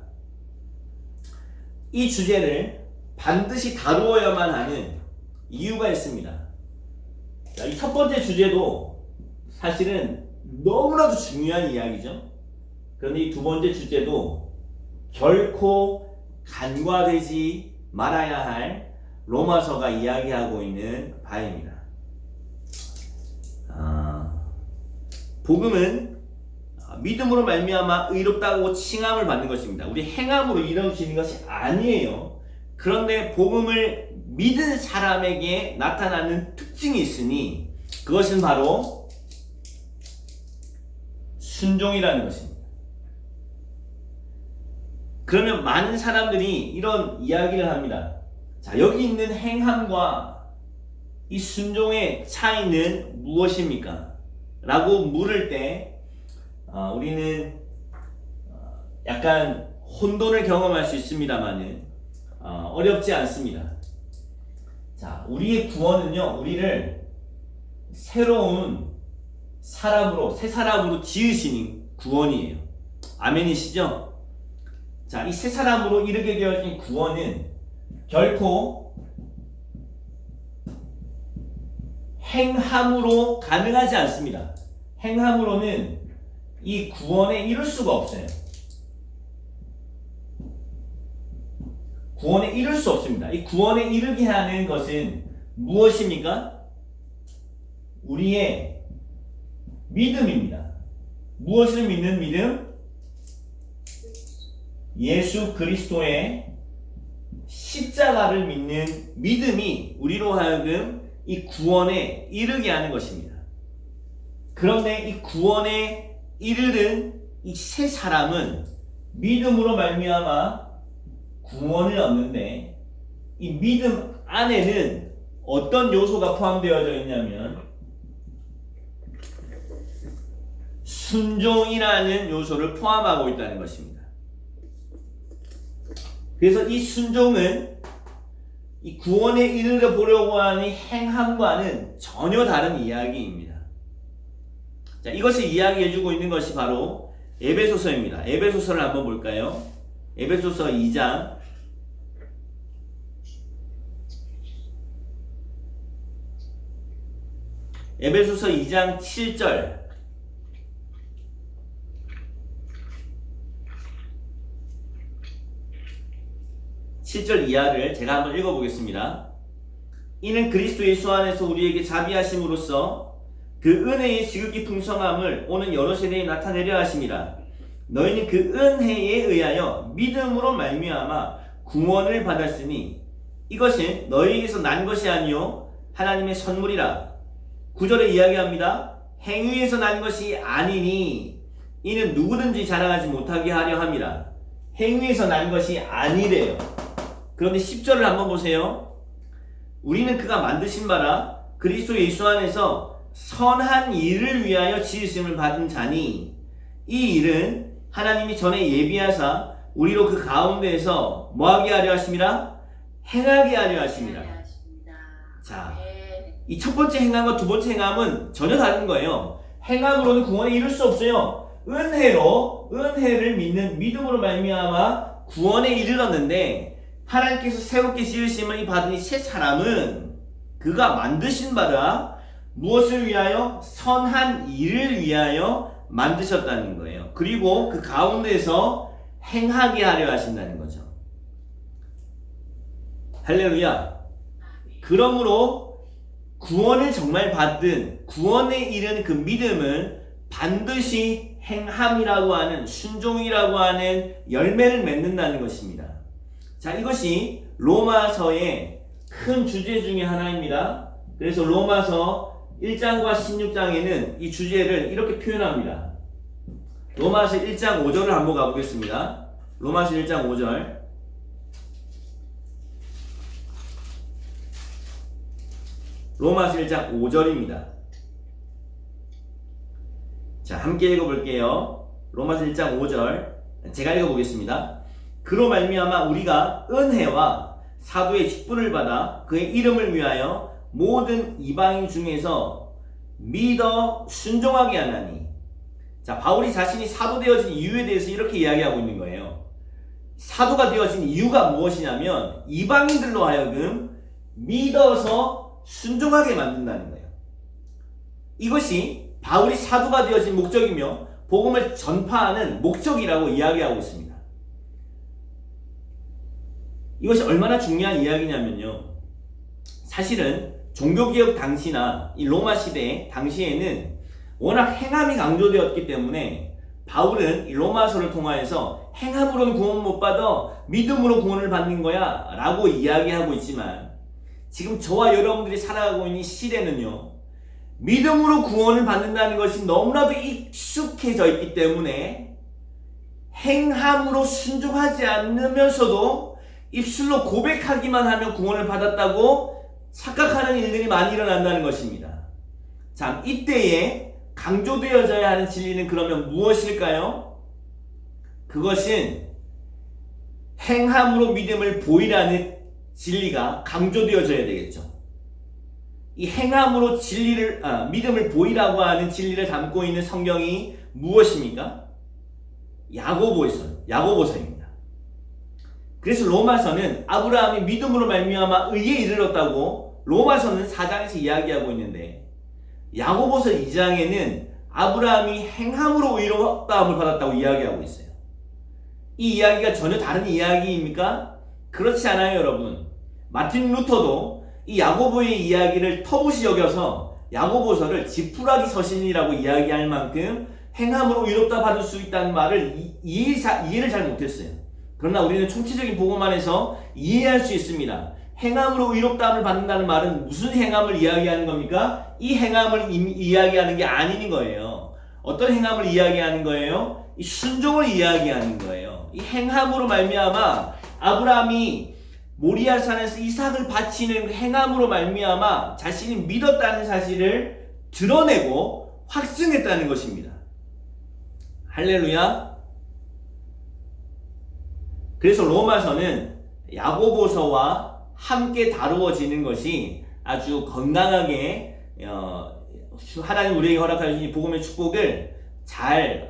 이 주제를 반드시 다루어야만 하는 이유가 있습니다. 이 첫 번째 주제도 사실은 너무나도 중요한 이야기죠. 그런데 이 두 번째 주제도 결코 간과되지 말아야 할 로마서가 이야기하고 있는 바입니다. 복음은 믿음으로 말미암아 의롭다고 칭함을 받는 것입니다. 우리 행함으로 이루어지는 것이 아니에요. 그런데 복음을 믿은 사람에게 나타나는 특징이 있으니 그것은 바로 순종이라는 것입니다. 그러면 많은 사람들이 이런 이야기를 합니다. 자, 여기 있는 행함과 이 순종의 차이는 무엇입니까? 라고 물을 때 우리는 약간 혼돈을 경험할 수 있습니다만은 어렵지 않습니다. 자, 우리의 구원은요, 우리를 새로운 사람으로, 새 사람으로 지으시는 구원이에요. 아멘이시죠? 자, 이 새 사람으로 이르게 되어진 구원은 결코 행함으로 가능하지 않습니다. 행함으로는 이 구원에 이룰 수가 없어요. 구원에 이룰 수 없습니다. 이 구원에 이르게 하는 것은 무엇입니까? 우리의 믿음입니다. 무엇을 믿는 믿음? 예수 그리스도의 십자가를 믿는 믿음이 우리로 하여금 이 구원에 이르게 하는 것입니다. 그런데 이 구원에 이르는 이 세 사람은 믿음으로 말미암아 구원을 얻는데 이 믿음 안에는 어떤 요소가 포함되어져 있냐면 순종이라는 요소를 포함하고 있다는 것입니다. 그래서 이 순종은 이 구원에 이르러 보려고 하는 행함과는 전혀 다른 이야기입니다. 자, 이것을 이야기해주고 있는 것이 바로 에베소서입니다. 에베소서를 한번 볼까요? 에베소서 2장 에베소서 2장 7절 7절 이하를 제가 한번 읽어보겠습니다. 이는 그리스도 예수 안에서 우리에게 자비하심으로써 그 은혜의 지극히 풍성함을 오는 여러 세대에 나타내려 하심이라. 너희는 그 은혜에 의하여 믿음으로 말미암아 구원을 받았으니 이것은 너희에게서 난 것이 아니요 하나님의 선물이라. 9절에 이야기합니다. 행위에서 난 것이 아니니 이는 누구든지 자랑하지 못하게 하려 함이라. 행위에서 난 것이 아니래요. 그런데 10절을 한번 보세요. 우리는 그가 만드신 바라 그리스도 예수 안에서 선한 일을 위하여 지으심을 받은 자니 이 일은 하나님이 전에 예비하사 우리로 그 가운데에서 뭐하게 하려 하심이라? 행하게 하려 하심이라. 자, 이 첫 번째 행함과 두 번째 행함은 전혀 다른 거예요. 행함으로는 구원에 이룰 수 없어요. 은혜를 믿는 믿음으로 말미암아 구원에 이르렀는데 하나님께서 새롭게 지으심을 받은 이 새 사람은 그가 만드신 바라 무엇을 위하여? 선한 일을 위하여 만드셨다는 거예요. 그리고 그 가운데서 행하게 하려 하신다는 거죠. 할렐루야. 그러므로 구원을 정말 받은 구원에 이른 그 믿음은 반드시 행함이라고 하는 순종이라고 하는 열매를 맺는다는 것입니다. 자, 이것이 로마서의 큰 주제 중에 하나입니다. 그래서 로마서 1장과 16장에는 이 주제를 이렇게 표현합니다. 로마서 1장 5절을 한번 가보겠습니다. 로마서 1장 5절. 로마서 1장 5절입니다. 자, 함께 읽어볼게요. 로마서 1장 5절. 제가 읽어보겠습니다. 그로 말미암아 우리가 은혜와 사도의 직분을 받아 그의 이름을 위하여 모든 이방인 중에서 믿어 순종하게 하나니. 자, 바울이 자신이 사도 되어진 이유에 대해서 이렇게 이야기하고 있는 거예요. 사도가 되어진 이유가 무엇이냐면 이방인들로 하여금 믿어서 순종하게 만든다는 거예요. 이것이 바울이 사도가 되어진 목적이며 복음을 전파하는 목적이라고 이야기하고 있습니다. 이것이 얼마나 중요한 이야기냐면요. 사실은 종교개혁 당시나 이 로마 시대 당시에는 워낙 행함이 강조되었기 때문에 바울은 이 로마서를 통하여서 행함으로는 구원 못 받아 믿음으로 구원을 받는 거야 라고 이야기하고 있지만 지금 저와 여러분들이 살아가고 있는 시대는요, 믿음으로 구원을 받는다는 것이 너무나도 익숙해져 있기 때문에 행함으로 순종하지 않으면서도 입술로 고백하기만 하면 구원을 받았다고 착각하는 일들이 많이 일어난다는 것입니다. 자, 이때에 강조되어져야 하는 진리는 그러면 무엇일까요? 그것은 행함으로 믿음을 보이라는 진리가 강조되어져야 되겠죠. 이 행함으로 믿음을 보이라고 하는 진리를 담고 있는 성경이 무엇입니까? 야고보서입니다. 그래서 로마서는 아브라함이 믿음으로 말미암아 의에 이르렀다고 로마서는 4장에서 이야기하고 있는데 야고보서 2장에는 아브라함이 행함으로 의롭다함을 받았다고 이야기하고 있어요. 이 이야기가 전혀 다른 이야기입니까? 그렇지 않아요, 여러분. 마틴 루터도 이 야고보의 이야기를 터부시 여겨서 야고보서를 지푸라기 서신이라고 이야기할 만큼 행함으로 의롭다 받을 수 있다는 말을 이해를 잘 못했어요. 그러나 우리는 총체적인 복음 안에서 이해할 수 있습니다. 행함으로 의롭다함을 받는다는 말은 무슨 행함을 이야기하는 겁니까? 이 행함을 이야기하는 게 아닌 거예요. 어떤 행함을 이야기하는 거예요? 이 순종을 이야기하는 거예요. 이 행함으로 말미암아 아브라함이 모리아 산에서 이삭을 바치는 행함으로 말미암아 자신이 믿었다는 사실을 드러내고 확증했다는 것입니다. 할렐루야. 그래서 로마서는 야고보서와 함께 다루어지는 것이 아주 건강하게 하나님 우리에게 허락하신 복음의 축복을 잘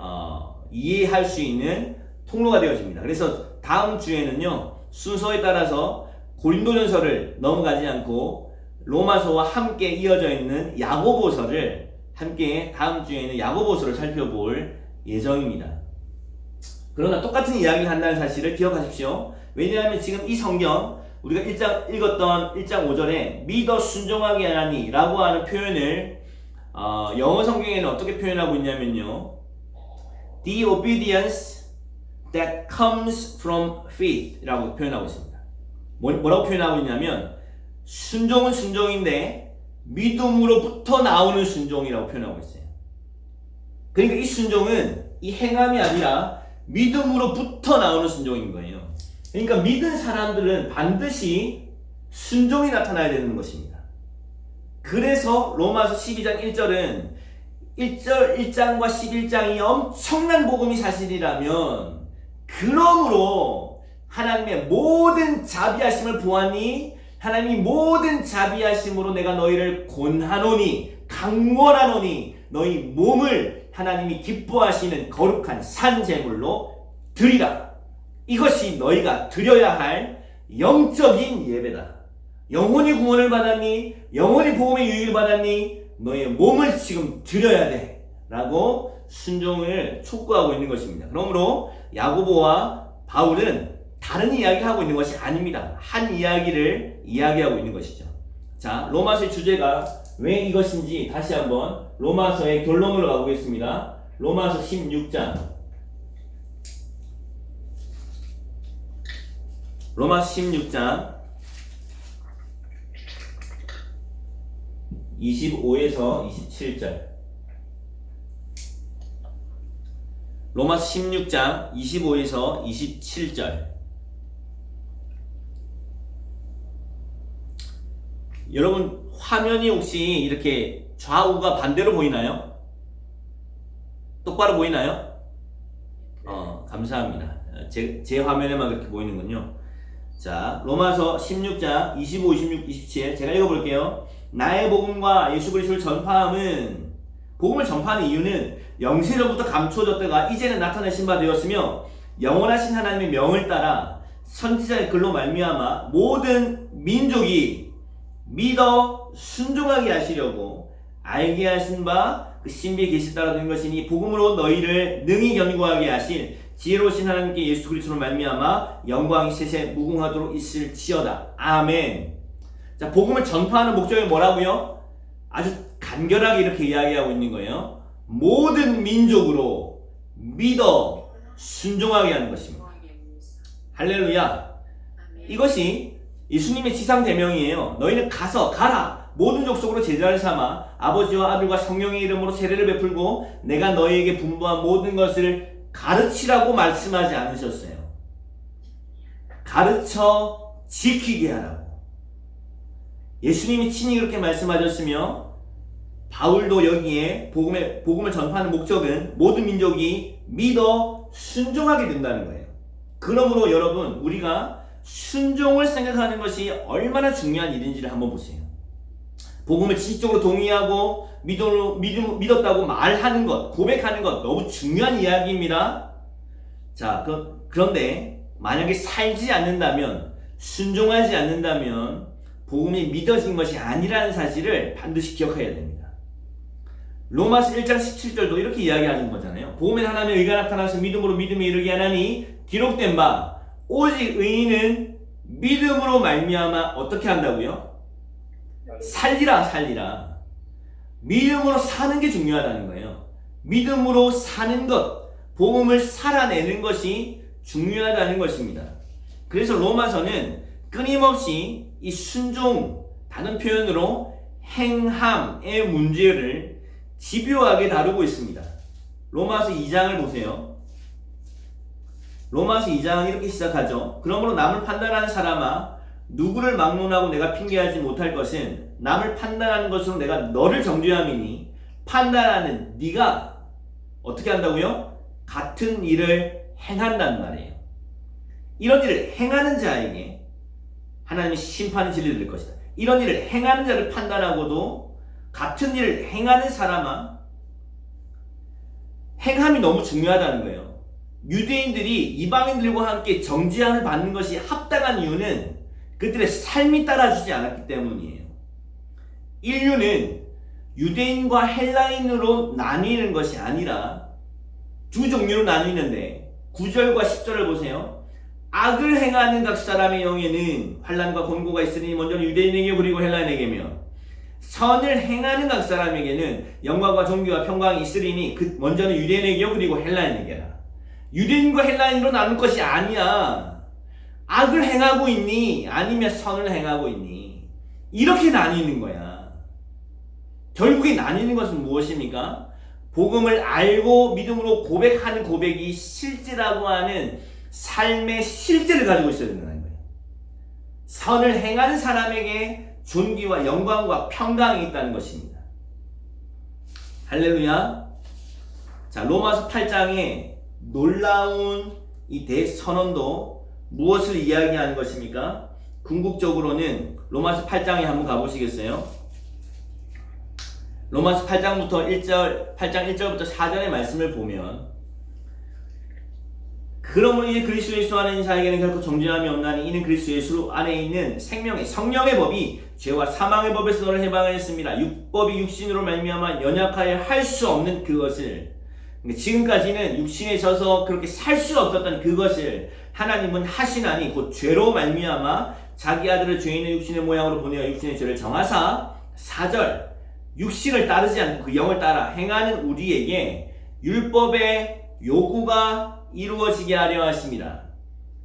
이해할 수 있는 통로가 되어집니다. 그래서 다음 주에는요, 순서에 따라서 고린도전서를 넘어가지 않고 로마서와 함께 이어져 있는 야고보서를 함께 다음 주에는 야고보서를 살펴볼 예정입니다. 그러나 똑같은 이야기를 한다는 사실을 기억하십시오. 왜냐하면 지금 이 성경 우리가 읽었던 1장 5절에 믿어 순종하게 하나니 라고 하는 표현을 영어 성경에는 어떻게 표현하고 있냐면요, The obedience that comes from faith 라고 표현하고 있습니다. 뭐라고 표현하고 있냐면 순종은 순종인데 믿음으로부터 나오는 순종이라고 표현하고 있어요. 그러니까 이 순종은 이 행함이 아니라 믿음으로부터 나오는 순종인 거예요. 그러니까 믿은 사람들은 반드시 순종이 나타나야 되는 것입니다. 그래서 로마서 12장 1절은 1장과 11장이 엄청난 복음이 사실이라면 그러므로 하나님의 모든 자비하심을 보았니 하나님이 모든 자비하심으로 내가 너희를 권하노니 강권하노니 너희 몸을 하나님이 기뻐하시는 거룩한 산제물로 드리라. 이것이 너희가 드려야 할 영적인 예배다. 영혼이 구원을 받았니? 영혼이 복음의 유익을 받았니? 너희의 몸을 지금 드려야 돼 라고 순종을 촉구하고 있는 것입니다. 그러므로 야고보와 바울은 다른 이야기를 하고 있는 것이 아닙니다. 한 이야기를 이야기하고 있는 것이죠. 자, 로마서의 주제가 왜 이것인지 다시 한번 로마서의 결론으로 가보겠습니다. 로마서 16장. 로마서 16장 25에서 27절. 로마서 16장 25에서 27절. 여러분 화면이 혹시 이렇게 좌우가 반대로 보이나요? 똑바로 보이나요? 감사합니다. 제 화면에만 그렇게 보이는군요. 자, 로마서 16장 25, 26, 27 제가 읽어볼게요. 나의 복음과 예수 그리스도를 전파함은, 복음을 전파하는 이유는 영세전부터 감추어졌다가 이제는 나타내신 바 되었으며 영원하신 하나님의 명을 따라 선지자의 글로 말미암아 모든 민족이 믿어 순종하게 하시려고 알게 하신 바 그 신비에 계시다라 된 것이니 복음으로 너희를 능히 견고하게 하실 지혜로우신 하나님께 예수 그리스도로 말미암아 영광이 세세 무궁하도록 있을지어다. 아멘. 자, 복음을 전파하는 목적이 뭐라고요? 아주 간결하게 이렇게 이야기하고 있는 거예요. 모든 민족으로 믿어 순종하게 하는 것입니다. 할렐루야. 이것이 예수님의 지상 대명이에요. 너희는 가라. 모든 족속으로 제자를 삼아 아버지와 아들과 성령의 이름으로 세례를 베풀고 내가 너희에게 분부한 모든 것을 가르치라고 말씀하지 않으셨어요. 가르쳐 지키게 하라고. 예수님이 친히 그렇게 말씀하셨으며 바울도 여기에 복음을 전파하는 목적은 모든 민족이 믿어 순종하게 된다는 거예요. 그러므로 여러분, 우리가 순종을 생각하는 것이 얼마나 중요한 일인지를 한번 보세요. 복음을 지식적으로 동의하고 믿었다고 말하는 것, 고백하는 것 너무 중요한 이야기입니다. 자, 그런데 만약에 살지 않는다면, 순종하지 않는다면 복음이 믿어진 것이 아니라는 사실을 반드시 기억해야 됩니다. 로마서 1장 17절도 이렇게 이야기하는 거잖아요. 복음에 하나님의 의가 나타나서 믿음으로 믿음에 이르게 하나니 기록된 바 오직 의인은 믿음으로 말미암아 어떻게 한다고요? 살리라. 믿음으로 사는 게 중요하다는 거예요. 믿음으로 사는 것, 복음을 살아내는 것이 중요하다는 것입니다. 그래서 로마서는 끊임없이 이 순종, 다른 표현으로 행함의 문제를 집요하게 다루고 있습니다. 로마서 2장을 보세요. 로마서 2장은 이렇게 시작하죠. 그러므로 남을 판단하는 사람아, 누구를 막론하고 내가 핑계하지 못할 것은 남을 판단하는 것으로 내가 너를 정죄함이니 판단하는 네가 어떻게 한다고요? 같은 일을 행한단 말이에요. 이런 일을 행하는 자에게 하나님이 심판의 진리를 낼 것이다. 이런 일을 행하는 자를 판단하고도 같은 일을 행하는 사람아, 행함이 너무 중요하다는 거예요. 유대인들이 이방인들과 함께 정죄함을 받는 것이 합당한 이유는 그들의 삶이 따라주지 않았기 때문이에요. 인류는 유대인과 헬라인으로 나뉘는 것이 아니라 두 종류로 나뉘는데 9절과 10절을 보세요. 악을 행하는 각 사람의 영에는 환난과 곤고가 있으니 먼저는 유대인에게 그리고 헬라인에게며 선을 행하는 각 사람에게는 영광과 존귀와 평강이 있으리니 먼저는 유대인에게요 그리고 헬라인에게라. 유대인과 헬라인으로 나눌 것이 아니야. 악을 행하고 있니? 아니면 선을 행하고 있니? 이렇게 나뉘는 거야. 결국에 나뉘는 것은 무엇입니까? 복음을 알고 믿음으로 고백하는 고백이 실제라고 하는 삶의 실제를 가지고 있어야 된다는 거예요. 선을 행하는 사람에게 존귀와 영광과 평강이 있다는 것입니다. 할렐루야. 자, 로마서 8장에 놀라운 이 대선언도 무엇을 이야기하는 것입니까? 궁극적으로는 로마서 8장에 한번 가보시겠어요? 로마서 8장 1절부터 4절의 말씀을 보면 그러므로 이제 그리스도 예수 안에 있는 자에게는 결코 정죄함이 없나니 이는 그리스도 예수 안에 있는 생명의 성령의 법이 죄와 사망의 법에서 너를 해방하였습니다. 율법이 육신으로 말미암아 연약하여 할 수 없는 그것을, 지금까지는 육신에 져서 그렇게 살 수 없었던 그것을 하나님은 하시나니 곧 죄로 말미암아 자기 아들을 죄 있는 육신의 모양으로 보내어 육신의 죄를 정하사 4절 육신을 따르지 않고 그 영을 따라 행하는 우리에게 율법의 요구가 이루어지게 하려 하십니다.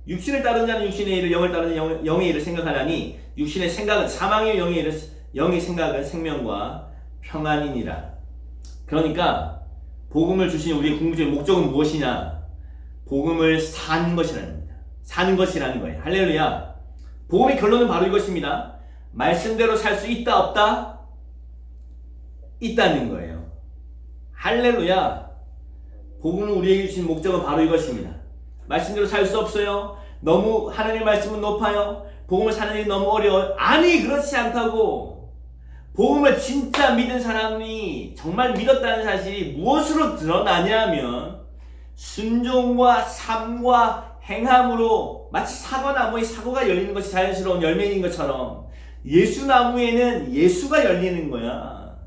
육신을 따르는 자는 육신의 일을, 영을 따르는 영의 일을 생각하나니 육신의 생각은 사망의, 영의 일은 영의 생각은 생명과 평안이니라. 그러니까 복음을 주신 우리의 궁극적인 목적은 무엇이냐? 복음을 사는 것이라는 겁니다. 사는 것이라는 거예요. 할렐루야. 복음의 결론은 바로 이것입니다. 말씀대로 살 수 있다 없다? 있다는 거예요. 할렐루야. 복음을 우리에게 주신 목적은 바로 이것입니다. 말씀대로 살 수 없어요? 너무 하나님의 말씀은 높아요? 복음을 사는 일이 너무 어려워요? 아니, 그렇지 않다고. 복음을 진짜 믿은 사람이 정말 믿었다는 사실이 무엇으로 드러나냐면 순종과 삶과 행함으로, 마치 사과나무에 사과가 열리는 것이 자연스러운 열매인 것처럼 예수나무에는 예수가 열리는 거야.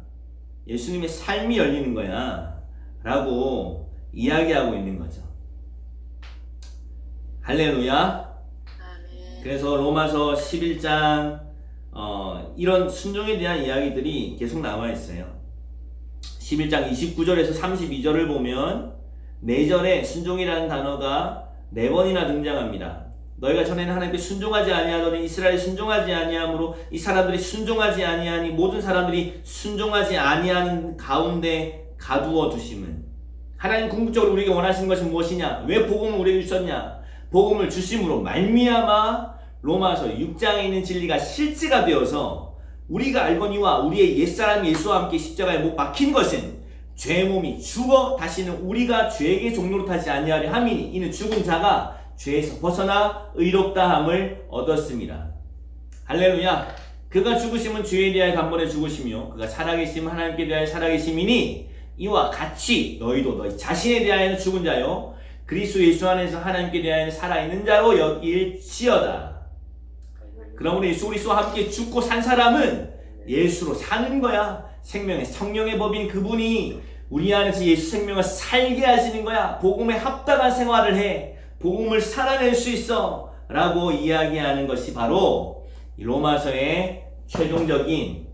예수님의 삶이 열리는 거야 라고 이야기하고 있는 거죠. 할렐루야. 그래서 로마서 11장 이런 순종에 대한 이야기들이 계속 나와 있어요. 11장 29절에서 32절을 보면 4절에 순종이라는 단어가 4번이나 등장합니다. 너희가 전에는 하나님께 순종하지 아니하더니 이스라엘이 순종하지 아니하므로 이 사람들이 순종하지 아니하니 모든 사람들이 순종하지 아니하는 가운데 가두어 두심은. 하나님 궁극적으로 우리에게 원하시는 것이 무엇이냐? 왜 복음을 우리에게 주셨냐? 복음을 주심으로 말미암아 로마서 6장에 있는 진리가 실제가 되어서 우리가 알거니와 우리의 옛사람 예수와 함께 십자가에 못 박힌 것은 죄 몸이 죽어 다시는 우리가 죄에게 종노릇하지 아니하려 함이니 이는 죽은 자가 죄에서 벗어나 의롭다함을 얻었습니다. 할렐루야. 그가 죽으심은 죄에 대하여 단번에 죽으시며 그가 살아계심은 하나님께 대하여 살아계심이니 이와 같이 너희도 너희 자신에 대하여는 죽은 자요 그리스도 예수 안에서 하나님께 대하여는 살아있는 자로 여길지어다. 그러므로 예수 그리스도와 함께 죽고 산 사람은 예수로 사는 거야. 생명의 성령의 법인 그분이 우리 안에서 예수 생명을 살게 하시는 거야. 복음에 합당한 생활을 해. 복음을 살아낼 수 있어 라고 이야기하는 것이 바로 이 로마서의 최종적인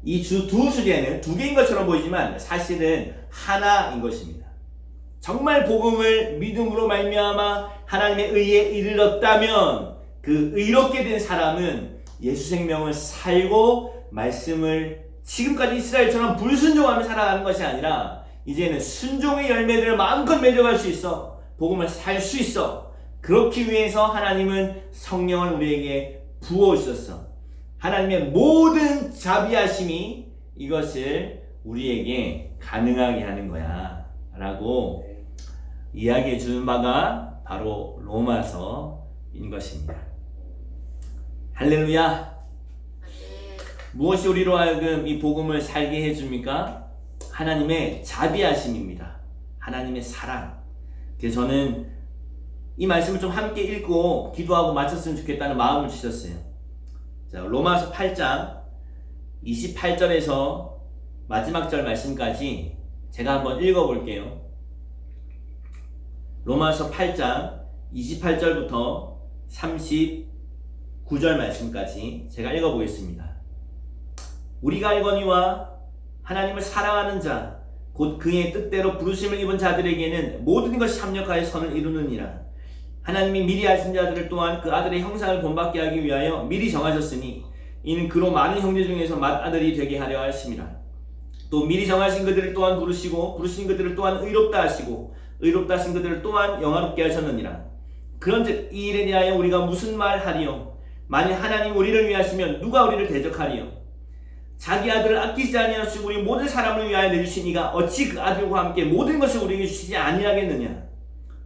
이 두 주제는 두 개인 것처럼 보이지만 사실은 하나인 것입니다. 정말 복음을 믿음으로 말미암아 하나님의 의에 이르렀다면 그 의롭게 된 사람은 예수 생명을 살고 말씀을 지금까지 이스라엘처럼 불순종하며 살아가는 것이 아니라 이제는 순종의 열매들을 마음껏 맺어갈 수 있어. 복음을 살 수 있어. 그렇기 위해서 하나님은 성령을 우리에게 부어주셨어. 하나님의 모든 자비하심이 이것을 우리에게 가능하게 하는 거야 라고 이야기해 주는 바가 바로 로마서인 것입니다. 할렐루야. 무엇이 우리로 하여금 이 복음을 살게 해줍니까? 하나님의 자비하심입니다. 하나님의 사랑. 그래서 저는 이 말씀을 좀 함께 읽고 기도하고 마쳤으면 좋겠다는 마음을 주셨어요. 자, 로마서 8장 28절에서 마지막 절 말씀까지 제가 한번 읽어볼게요. 로마서 8장 28절부터 39절 말씀까지 제가 읽어보겠습니다. 우리가 알거니와 하나님을 사랑하는 자 곧 그의 뜻대로 부르심을 입은 자들에게는 모든 것이 합력하여 선을 이루느니라. 하나님이 미리 하신 자들을 또한 그 아들의 형상을 본받게 하기 위하여 미리 정하셨으니 이는 그로 많은 형제 중에서 맏아들이 되게 하려 하심이라. 또 미리 정하신 그들을 또한 부르시고 부르신 그들을 또한 의롭다 하시고 의롭다 하신 그들을 또한 영화롭게 하셨느니라. 그런즉 이 일에 대하여 우리가 무슨 말하리요? 만일 하나님 우리를 위하시면 누가 우리를 대적하리요? 자기 아들을 아끼지 아니하시고 우리 모든 사람을 위하여 내주신 이가 어찌 그 아들과 함께 모든 것을 우리에게 주시지 아니하겠느냐?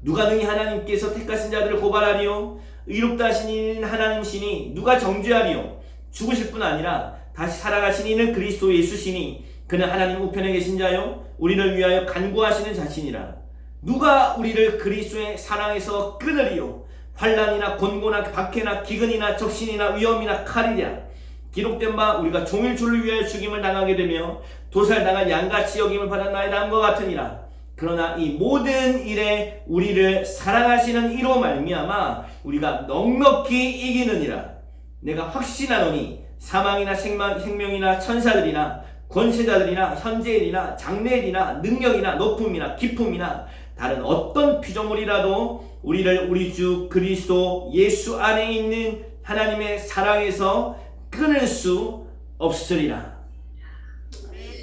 누가 능히 하나님께서 택하신 자들을 고발하리요? 의롭다 하신 이는 하나님이시니 누가 정죄하리요? 죽으실 뿐 아니라 다시 살아가신 이는 그리스도 예수시니 그는 하나님 우편에 계신 자요 우리를 위하여 간구하시는 자신이라. 누가 우리를 그리스도의 사랑에서 끊으리요? 환난이나 곤고나 박해나 기근이나 적신이나 위험이나 칼이랴. 기록된 바 우리가 종일 주를 위하여 죽임을 당하게 되며 도살당할 양같이 여김을 받아 나의 남과 같으니라. 그러나 이 모든 일에 우리를 사랑하시는 이로 말미암아 우리가 넉넉히 이기느니라. 내가 확신하노니 사망이나 생명이나 천사들이나 권세자들이나 현재일이나 장래일이나 능력이나 높음이나 깊음이나 다른 어떤 피조물이라도 우리를 우리 주 그리스도 예수 안에 있는 하나님의 사랑에서 끊을 수 없으리라.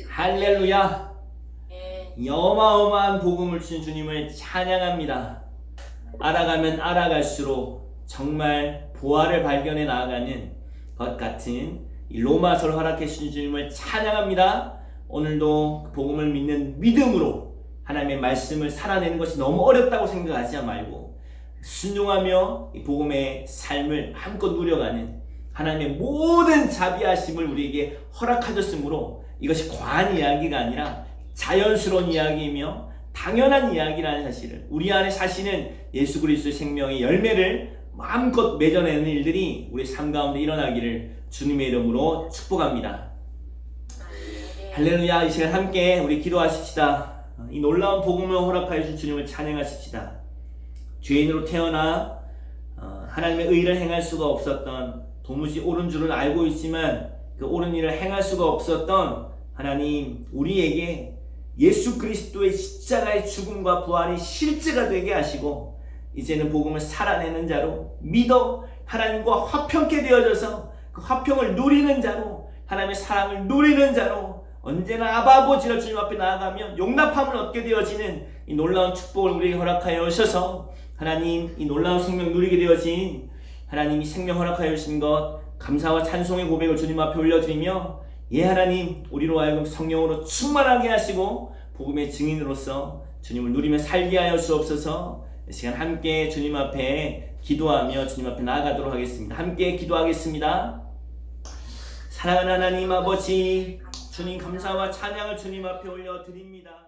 할렐루야. 어마어마한 복음을 주신 주님을 찬양합니다. 알아가면 알아갈수록 정말 보화를 발견해 나아가는 것 같은 이 로마서를 허락해 주신 주님을 찬양합니다. 오늘도 복음을 믿는 믿음으로 하나님의 말씀을 살아내는 것이 너무 어렵다고 생각하지 말고 순종하며 이 복음의 삶을 마음껏 누려가는 하나님의 모든 자비하심을 우리에게 허락하셨으므로 이것이 과한 이야기가 아니라 자연스러운 이야기이며 당연한 이야기라는 사실을 우리 안에 사시는 예수 그리스도의 생명의 열매를 마음껏 맺어내는 일들이 우리 삶 가운데 일어나기를 주님의 이름으로 축복합니다. 할렐루야. 이 시간 함께 우리 기도하십시다. 이 놀라운 복음을 허락하여 주신 주님을 찬양하십시다. 죄인으로 태어나 하나님의 의를 행할 수가 없었던 도무지 옳은 줄은 알고 있지만 그 옳은 일을 행할 수가 없었던 하나님 우리에게 예수 그리스도의 십자가의 죽음과 부활이 실제가 되게 하시고 이제는 복음을 살아내는 자로 믿어 하나님과 화평케 되어져서 그 화평을 누리는 자로 하나님의 사랑을 누리는 자로 언제나 아바 아버지를 주님 앞에 나아가면 용납함을 얻게 되어지는 이 놀라운 축복을 우리에게 허락하여 주셔서 하나님 이 놀라운 생명 누리게 되어진 하나님이 생명 허락하여 주신 것 감사와 찬송의 고백을 주님 앞에 올려드리며 예 하나님 우리로 하여금 성령으로 충만하게 하시고 복음의 증인으로서 주님을 누리며 살게 하여 주옵소서. 이 시간 함께 주님 앞에 기도하며 주님 앞에 나아가도록 하겠습니다. 함께 기도하겠습니다. 사랑하는 하나님 아버지 주님 감사와 찬양을 주님 앞에 올려드립니다.